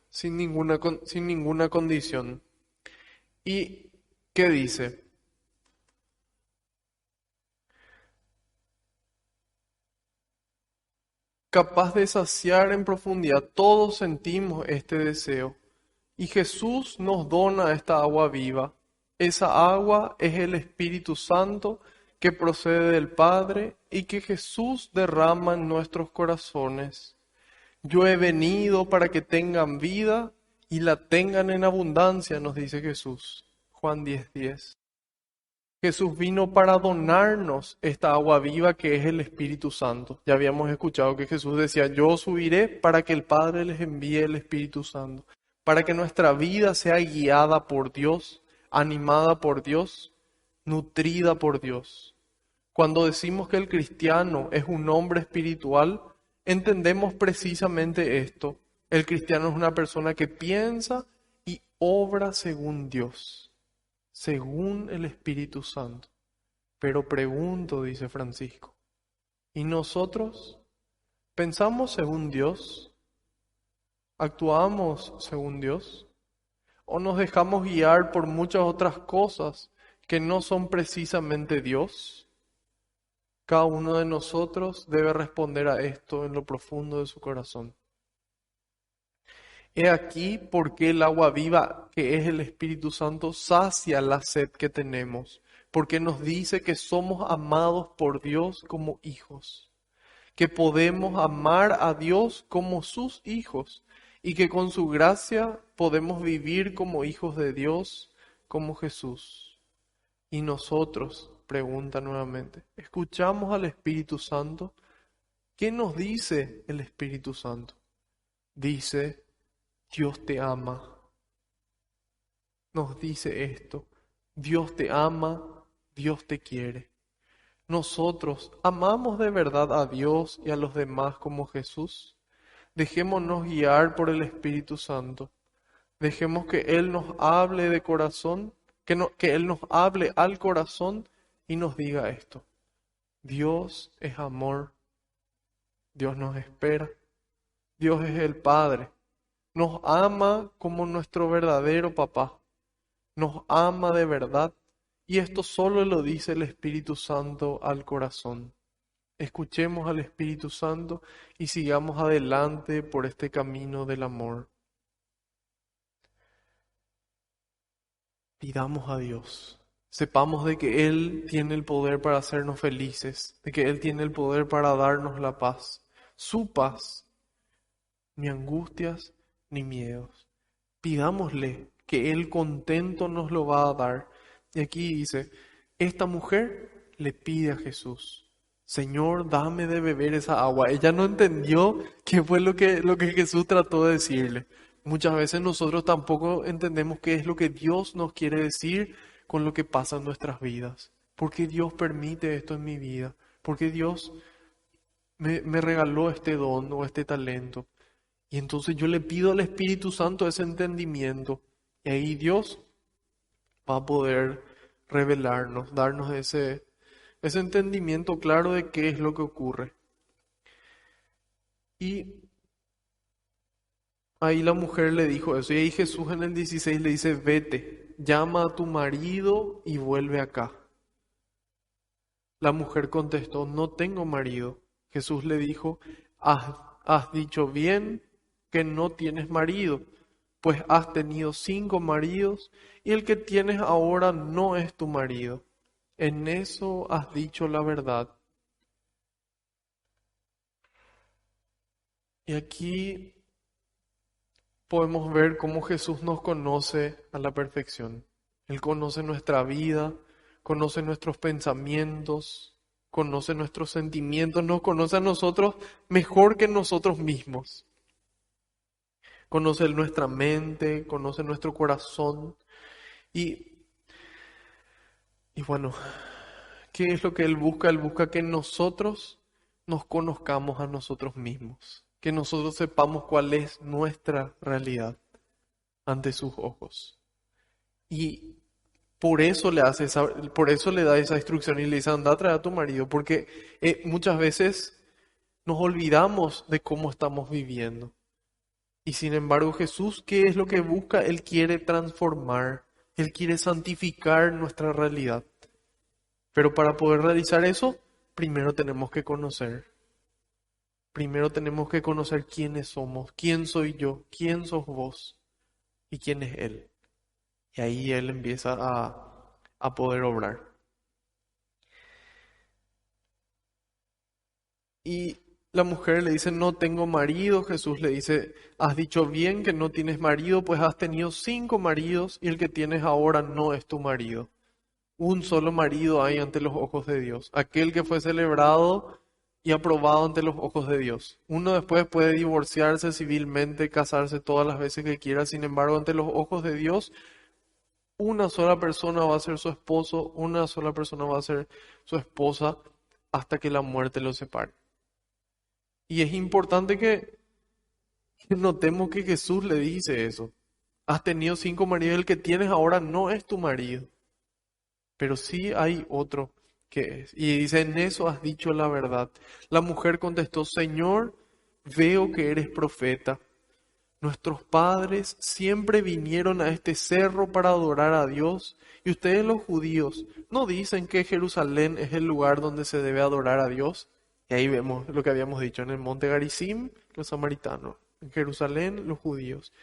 sin ninguna condición. ¿Y qué dice? Capaz de saciar en profundidad. Todos sentimos este deseo. Y Jesús nos dona esta agua viva. Esa agua es el Espíritu Santo que procede del Padre y que Jesús derrama en nuestros corazones. Yo he venido para que tengan vida y la tengan en abundancia, nos dice Jesús. Juan 10:10. Jesús vino para donarnos esta agua viva que es el Espíritu Santo. Ya habíamos escuchado que Jesús decía, yo subiré para que el Padre les envíe el Espíritu Santo, para que nuestra vida sea guiada por Dios, animada por Dios, nutrida por Dios. Cuando decimos que el cristiano es un hombre espiritual, entendemos precisamente esto. El cristiano es una persona que piensa y obra según Dios, según el Espíritu Santo. Pero pregunto, dice Francisco, ¿y nosotros pensamos según Dios? ¿Actuamos según Dios? ¿O nos dejamos guiar por muchas otras cosas que no son precisamente Dios? Cada uno de nosotros debe responder a esto en lo profundo de su corazón. He aquí por qué el agua viva, que es el Espíritu Santo, sacia la sed que tenemos, porque nos dice que somos amados por Dios como hijos, que podemos amar a Dios como sus hijos y que con su gracia podemos vivir como hijos de Dios, como Jesús. Y nosotros, pregunta nuevamente, ¿escuchamos al Espíritu Santo? ¿Qué nos dice el Espíritu Santo? Dice, Dios te ama. Nos dice esto, Dios te ama, Dios te quiere. Nosotros amamos de verdad a Dios y a los demás como Jesús. Dejémonos guiar por el Espíritu Santo. Dejemos que Él nos hable de corazón, que Él nos hable al corazón y nos diga esto. Dios es amor. Dios nos espera. Dios es el Padre. Nos ama como nuestro verdadero papá. Nos ama de verdad. Y esto solo lo dice el Espíritu Santo al corazón. Escuchemos al Espíritu Santo y sigamos adelante por este camino del amor. Pidamos a Dios. Sepamos de que Él tiene el poder para hacernos felices, de que Él tiene el poder para darnos la paz. Su paz, ni angustias ni miedos. Pidámosle que Él contento nos lo va a dar. Y aquí dice, esta mujer le pide a Jesús, Señor, dame de beber esa agua. Ella no entendió qué fue lo que Jesús trató de decirle. Muchas veces nosotros tampoco entendemos qué es lo que Dios nos quiere decir con lo que pasa en nuestras vidas. ¿Por qué Dios permite esto en mi vida? ¿Por qué Dios me regaló este don o este talento? Y entonces yo le pido al Espíritu Santo ese entendimiento. Y ahí Dios va a poder revelarnos, darnos ese entendimiento claro de qué es lo que ocurre. Y ahí la mujer le dijo eso. Y ahí Jesús en el 16 le dice, vete, llama a tu marido y vuelve acá. La mujer contestó, no tengo marido. Jesús le dijo, has dicho bien que no tienes marido, pues has tenido 5 maridos y el que tienes ahora no es tu marido. En eso has dicho la verdad. Y aquí podemos ver cómo Jesús nos conoce a la perfección. Él conoce nuestra vida, conoce nuestros pensamientos, conoce nuestros sentimientos, nos conoce a nosotros mejor que nosotros mismos. Conoce nuestra mente, conoce nuestro corazón. Y, y bueno, ¿qué es lo que Él busca? Él busca que nosotros nos conozcamos a nosotros mismos, que nosotros sepamos cuál es nuestra realidad ante sus ojos. Y por eso le da esa instrucción y le dice, anda a traer a tu marido, porque muchas veces nos olvidamos de cómo estamos viviendo. Y sin embargo, Jesús, ¿qué es lo que busca? Él quiere transformar, Él quiere santificar nuestra realidad. Pero para poder realizar eso, primero tenemos que conocer. Primero tenemos que conocer quiénes somos, quién soy yo, quién sos vos y quién es Él. Y ahí Él empieza a poder obrar. Y la mujer le dice, no tengo marido. Jesús le dice, has dicho bien que no tienes marido, pues has tenido 5 maridos y el que tienes ahora no es tu marido. Un solo marido hay ante los ojos de Dios, aquel que fue celebrado y aprobado ante los ojos de Dios. Uno después puede divorciarse civilmente, casarse todas las veces que quiera, sin embargo, ante los ojos de Dios, una sola persona va a ser su esposo, una sola persona va a ser su esposa hasta que la muerte los separe. Y es importante que notemos que Jesús le dice eso. Has tenido 5 maridos, el que tienes ahora no es tu marido, pero sí hay otro que es. Y dice, en eso has dicho la verdad. La mujer contestó, Señor, veo que eres profeta. Nuestros padres siempre vinieron a este cerro para adorar a Dios, y ustedes los judíos, ¿no dicen que Jerusalén es el lugar donde se debe adorar a Dios? Y ahí vemos lo que habíamos dicho, en el monte Garizim, los samaritanos, en Jerusalén, los judíos.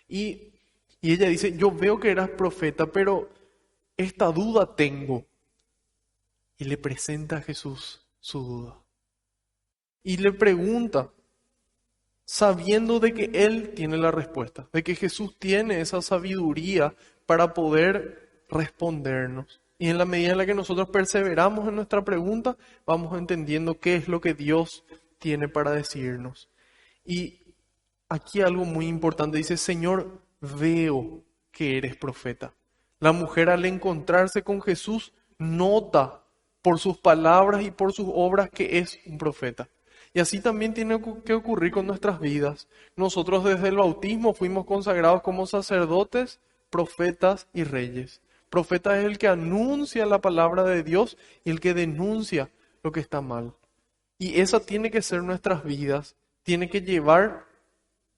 Y, y ella dice, yo veo que eras profeta, pero esta duda tengo. Y le presenta a Jesús su duda. Y le pregunta, sabiendo de que Él tiene la respuesta, de que Jesús tiene esa sabiduría para poder respondernos. Y en la medida en la que nosotros perseveramos en nuestra pregunta, vamos entendiendo qué es lo que Dios tiene para decirnos. Y aquí algo muy importante, dice, Señor, veo que eres profeta. La mujer al encontrarse con Jesús nota por sus palabras y por sus obras que es un profeta. Y así también tiene que ocurrir con nuestras vidas. Nosotros desde el bautismo fuimos consagrados como sacerdotes, profetas y reyes. Profeta es el que anuncia la palabra de Dios y el que denuncia lo que está mal. Y esa tiene que ser nuestras vidas. Tiene que llevar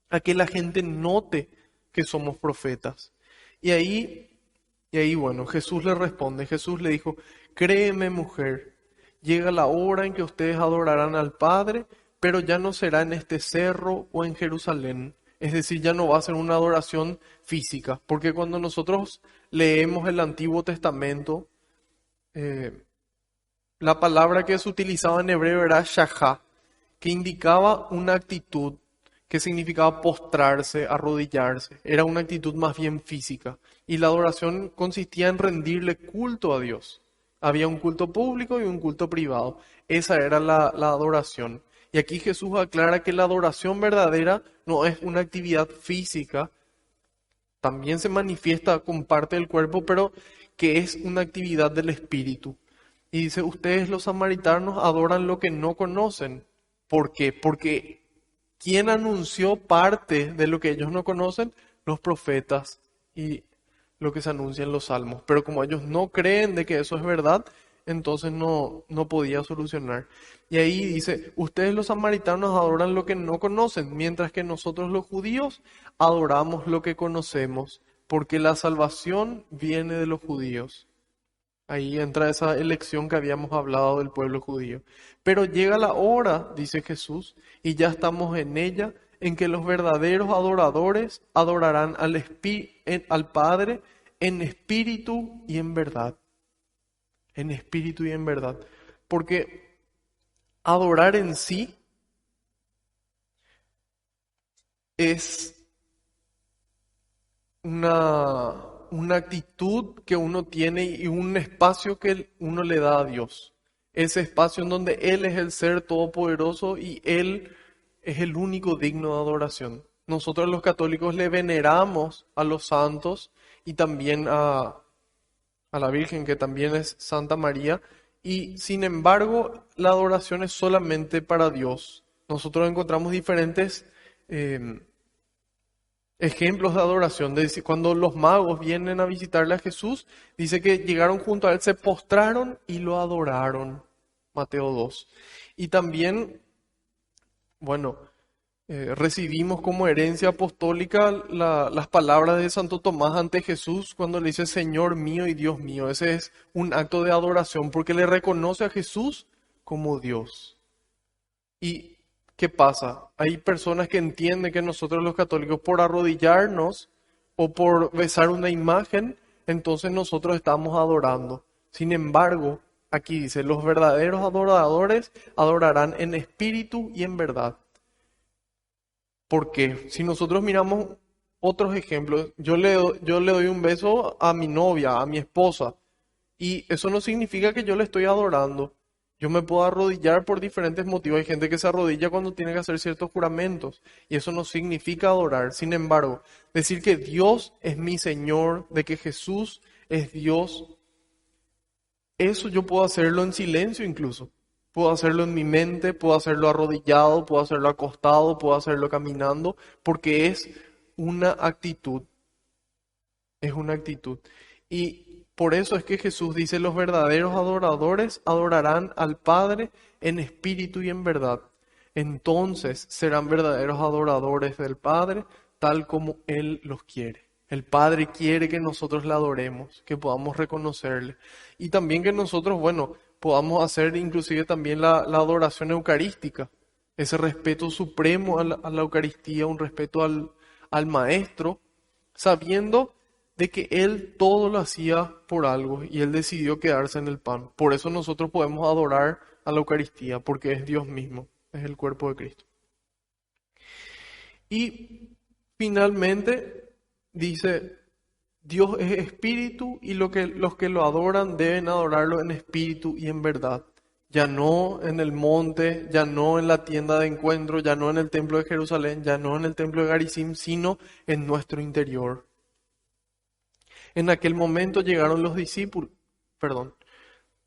a que la gente note que somos profetas. Y ahí, bueno, Jesús le responde. Jesús le dijo, créeme, mujer, llega la hora en que ustedes adorarán al Padre, pero ya no será en este cerro o en Jerusalén. Es decir, ya no va a ser una adoración física, porque cuando nosotros leemos el Antiguo Testamento, la palabra que se utilizaba en hebreo era shahá, que indicaba una actitud que significaba postrarse, arrodillarse. Era una actitud más bien física. Y la adoración consistía en rendirle culto a Dios. Había un culto público y un culto privado. Esa era la adoración. Y aquí Jesús aclara que la adoración verdadera no es una actividad física, también se manifiesta con parte del cuerpo, pero que es una actividad del espíritu. Y dice, ustedes los samaritanos adoran lo que no conocen. ¿Por qué? Porque ¿quién anunció parte de lo que ellos no conocen? Los profetas y lo que se anuncia en los salmos. Pero como ellos no creen de que eso es verdad, entonces no podía solucionar. Y ahí dice, ustedes los samaritanos adoran lo que no conocen, mientras que nosotros los judíos adoramos lo que conocemos, porque la salvación viene de los judíos. Ahí entra esa elección que habíamos hablado del pueblo judío. Pero llega la hora, dice Jesús, y ya estamos en ella, en que los verdaderos adoradores adorarán al Padre en espíritu y en verdad. En espíritu y en verdad. Porque adorar en sí es una actitud que uno tiene y un espacio que uno le da a Dios. Ese espacio en donde Él es el ser todopoderoso y Él es el único digno de adoración. Nosotros los católicos le veneramos a los santos y también a la Virgen, que también es Santa María, y sin embargo la adoración es solamente para Dios. Nosotros encontramos diferentes ejemplos de adoración. Cuando los magos vienen a visitarle a Jesús, dice que llegaron junto a él, se postraron y lo adoraron. Mateo 2. Y también, bueno, recibimos como herencia apostólica las palabras de Santo Tomás ante Jesús cuando le dice Señor mío y Dios mío. Ese es un acto de adoración porque le reconoce a Jesús como Dios. ¿Y qué pasa? Hay personas que entienden que nosotros los católicos por arrodillarnos o por besar una imagen, entonces nosotros estamos adorando. Sin embargo, aquí dice, los verdaderos adoradores adorarán en espíritu y en verdad. Porque si nosotros miramos otros ejemplos, yo le doy un beso a mi novia, a mi esposa, y eso no significa que yo le estoy adorando. Yo me puedo arrodillar por diferentes motivos. Hay gente que se arrodilla cuando tiene que hacer ciertos juramentos, y eso no significa adorar. Sin embargo, decir que Dios es mi Señor, de que Jesús es Dios, eso yo puedo hacerlo en silencio incluso. Puedo hacerlo en mi mente, puedo hacerlo arrodillado, puedo hacerlo acostado, puedo hacerlo caminando, porque es una actitud. Es una actitud. Y por eso es que Jesús dice, los verdaderos adoradores adorarán al Padre en espíritu y en verdad. Entonces serán verdaderos adoradores del Padre, tal como Él los quiere. El Padre quiere que nosotros le adoremos, que podamos reconocerle. Y también que nosotros, bueno, podamos hacer inclusive también la adoración eucarística, ese respeto supremo a la Eucaristía, un respeto al Maestro, sabiendo de que Él todo lo hacía por algo y Él decidió quedarse en el pan. Por eso nosotros podemos adorar a la Eucaristía, porque es Dios mismo, es el cuerpo de Cristo. Y finalmente dice, Dios es espíritu y los que lo adoran deben adorarlo en espíritu y en verdad. Ya no en el monte, ya no en la tienda de encuentro, ya no en el templo de Jerusalén, ya no en el templo de Garizim, sino en nuestro interior. En aquel momento llegaron los discípulos, perdón.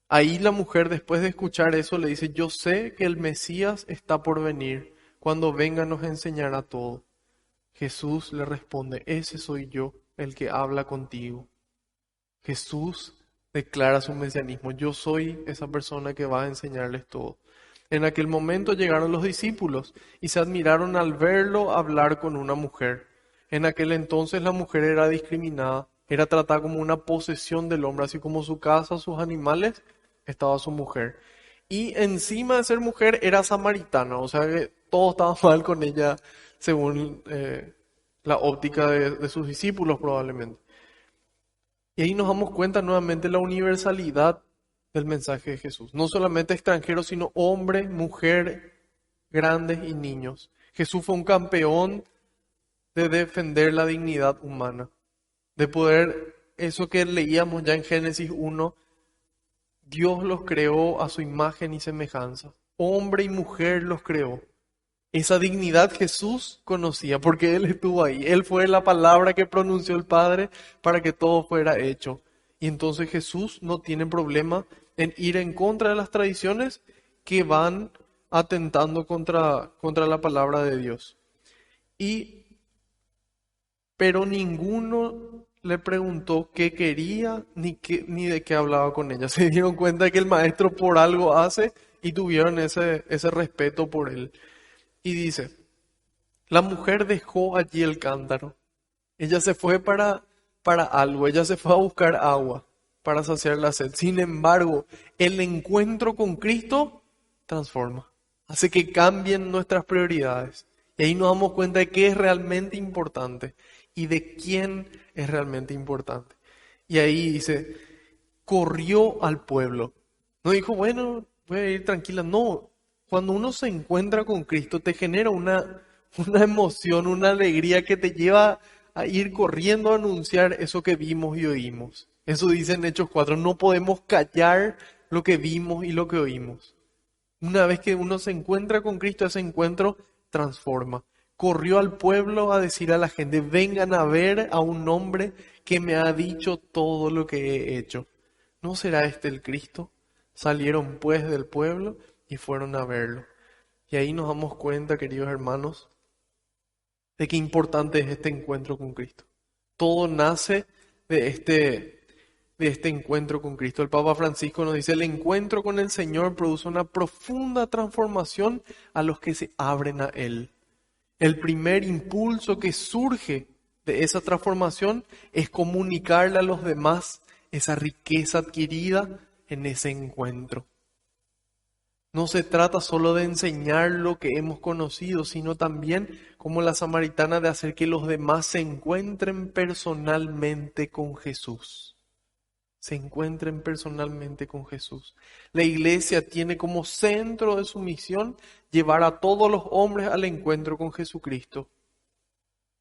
Ahí la mujer, después de escuchar eso, le dice, yo sé que el Mesías está por venir. Cuando venga nos enseñará todo. Jesús le responde, ese soy yo, el que habla contigo. Jesús declara su mesianismo, yo soy esa persona que va a enseñarles todo. En aquel momento llegaron los discípulos y se admiraron al verlo hablar con una mujer. En aquel entonces la mujer era discriminada, era tratada como una posesión del hombre, así como su casa, sus animales, estaba su mujer. Y encima de ser mujer era samaritana, o sea que todo estaba mal con ella según la óptica de sus discípulos probablemente. Y ahí nos damos cuenta nuevamente la universalidad del mensaje de Jesús. No solamente extranjeros, sino hombre, mujer, grandes y niños. Jesús fue un campeón de defender la dignidad humana, de poder, eso que leíamos ya en Génesis 1, Dios los creó a su imagen y semejanza. Hombre y mujer los creó. Esa dignidad Jesús conocía porque Él estuvo ahí. Él fue la palabra que pronunció el Padre para que todo fuera hecho. Y entonces Jesús no tiene problema en ir en contra de las tradiciones que van atentando contra la palabra de Dios. Pero ninguno le preguntó qué quería ni de qué hablaba con ella. Se dieron cuenta de que el maestro por algo hace y tuvieron ese respeto por él. Y dice, la mujer dejó allí el cántaro. Ella se fue para algo, ella se fue a buscar agua para saciar la sed. Sin embargo, el encuentro con Cristo transforma, hace que cambien nuestras prioridades. Y ahí nos damos cuenta de qué es realmente importante y de quién es realmente importante. Y ahí dice, corrió al pueblo. No dijo, bueno, voy a ir tranquila. No, cuando uno se encuentra con Cristo te genera una emoción, una alegría que te lleva a ir corriendo a anunciar eso que vimos y oímos. Eso dice en Hechos 4, no podemos callar lo que vimos y lo que oímos. Una vez que uno se encuentra con Cristo, ese encuentro transforma. Corrió al pueblo a decir a la gente, vengan a ver a un hombre que me ha dicho todo lo que he hecho. ¿No será este el Cristo? Salieron pues del pueblo y fueron a verlo. Y ahí nos damos cuenta, queridos hermanos, de qué importante es este encuentro con Cristo. Todo nace de este encuentro con Cristo. El Papa Francisco nos dice, el encuentro con el Señor produce una profunda transformación a los que se abren a Él. El primer impulso que surge de esa transformación es comunicarle a los demás esa riqueza adquirida en ese encuentro. No se trata solo de enseñar lo que hemos conocido, sino también, como la samaritana, de hacer que los demás se encuentren personalmente con Jesús. Se encuentren personalmente con Jesús. La iglesia tiene como centro de su misión llevar a todos los hombres al encuentro con Jesucristo.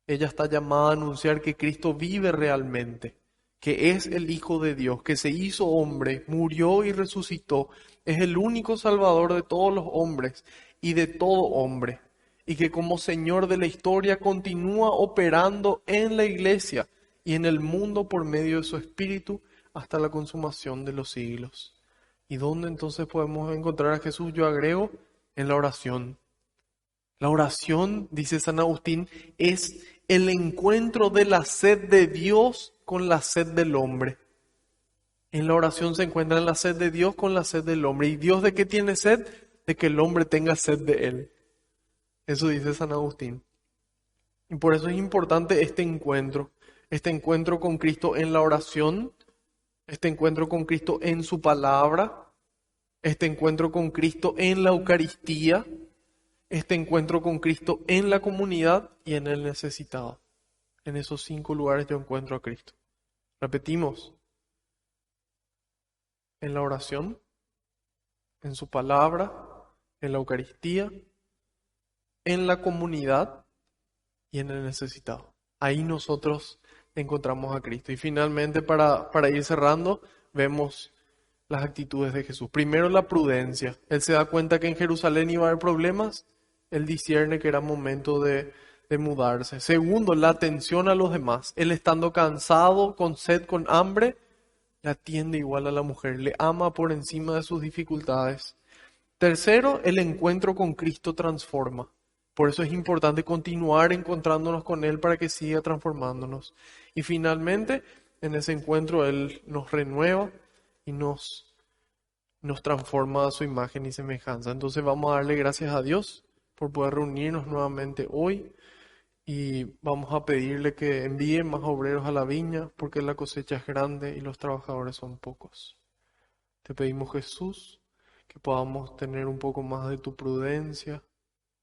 Ella está llamada a anunciar que Cristo vive realmente, que es el Hijo de Dios, que se hizo hombre, murió y resucitó, es el único Salvador de todos los hombres y de todo hombre, y que como Señor de la historia continúa operando en la iglesia y en el mundo por medio de su Espíritu hasta la consumación de los siglos. ¿Y dónde entonces podemos encontrar a Jesús? Yo agrego, en la oración. La oración, dice San Agustín, es el encuentro de la sed de Dios con la sed del hombre. En la oración se encuentra la sed de Dios con la sed del hombre. ¿Y Dios de qué tiene sed? De que el hombre tenga sed de Él. Eso dice San Agustín. Y por eso es importante este encuentro con Cristo en la oración, este encuentro con Cristo en su palabra, este encuentro con Cristo en la Eucaristía, este encuentro con Cristo en la comunidad y en el necesitado. En esos 5 lugares yo encuentro a Cristo. Repetimos, en la oración, en su palabra, en la Eucaristía, en la comunidad y en el necesitado. Ahí nosotros encontramos a Cristo. Y finalmente, para ir cerrando, vemos las actitudes de Jesús. Primero, la prudencia. Él se da cuenta que en Jerusalén iba a haber problemas. Él discierne que era momento de mudarse. Segundo, la atención a los demás. Él estando cansado, con sed, con hambre, le atiende igual a la mujer. Le ama por encima de sus dificultades. Tercero, el encuentro con Cristo transforma. Por eso es importante continuar encontrándonos con Él para que siga transformándonos. Y finalmente, en ese encuentro Él nos renueva y nos transforma a su imagen y semejanza. Entonces vamos a darle gracias a Dios por poder reunirnos nuevamente hoy y vamos a pedirle que envíe más obreros a la viña porque la cosecha es grande y los trabajadores son pocos. Te pedimos, Jesús, que podamos tener un poco más de tu prudencia,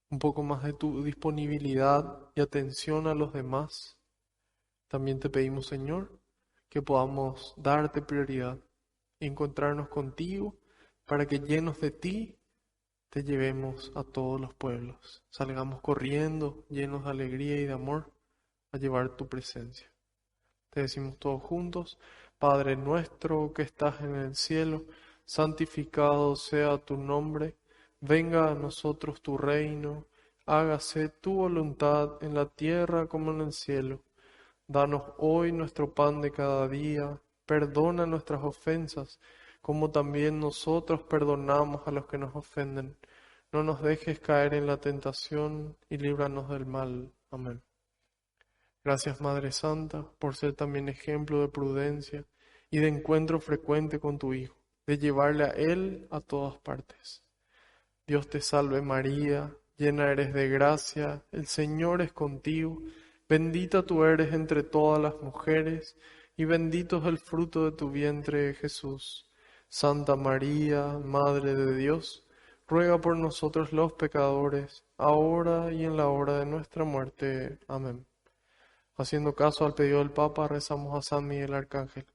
un poco más de tu disponibilidad y atención a los demás. También te pedimos, Señor, que podamos darte prioridad y encontrarnos contigo para que llenos de ti te llevemos a todos los pueblos. Salgamos corriendo, llenos de alegría y de amor, a llevar tu presencia. Te decimos todos juntos, Padre nuestro que estás en el cielo, santificado sea tu nombre, venga a nosotros tu reino, hágase tu voluntad en la tierra como en el cielo. Danos hoy nuestro pan de cada día, perdona nuestras ofensas, como también nosotros perdonamos a los que nos ofenden. No nos dejes caer en la tentación y líbranos del mal. Amén. Gracias, Madre Santa, por ser también ejemplo de prudencia y de encuentro frecuente con tu Hijo, de llevarle a Él a todas partes. Dios te salve María, llena eres de gracia, el Señor es contigo, bendita tú eres entre todas las mujeres, y bendito es el fruto de tu vientre, Jesús. Santa María, Madre de Dios, ruega por nosotros los pecadores, ahora y en la hora de nuestra muerte. Amén. Haciendo caso al pedido del Papa, rezamos a San Miguel Arcángel.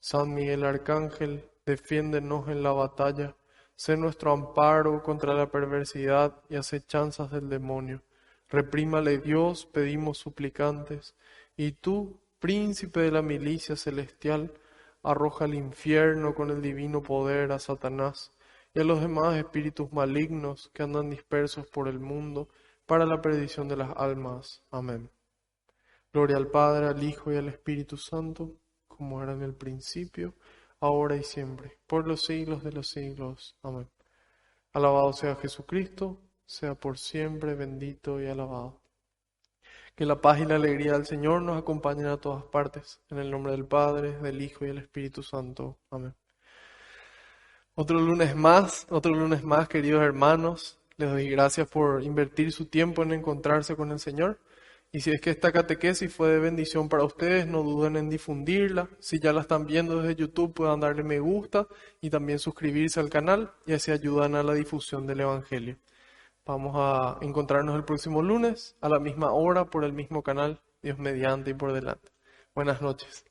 San Miguel Arcángel, defiéndenos en la batalla, sé nuestro amparo contra la perversidad y acechanzas del demonio. Reprímale Dios, pedimos suplicantes, y tú, príncipe de la milicia celestial, arroja al infierno con el divino poder a Satanás y a los demás espíritus malignos que andan dispersos por el mundo para la perdición de las almas. Amén. Gloria al Padre, al Hijo y al Espíritu Santo, como era en el principio, ahora y siempre, por los siglos de los siglos. Amén. Alabado sea Jesucristo, sea por siempre bendito y alabado. Que la paz y la alegría del Señor nos acompañen a todas partes, en el nombre del Padre, del Hijo y del Espíritu Santo. Amén. Otro lunes más, queridos hermanos. Les doy gracias por invertir su tiempo en encontrarse con el Señor. Y si es que esta catequesis fue de bendición para ustedes, no duden en difundirla. Si ya la están viendo desde YouTube, puedan darle me gusta y también suscribirse al canal y así ayudan a la difusión del Evangelio. Vamos a encontrarnos el próximo lunes a la misma hora por el mismo canal, Dios mediante y por delante. Buenas noches.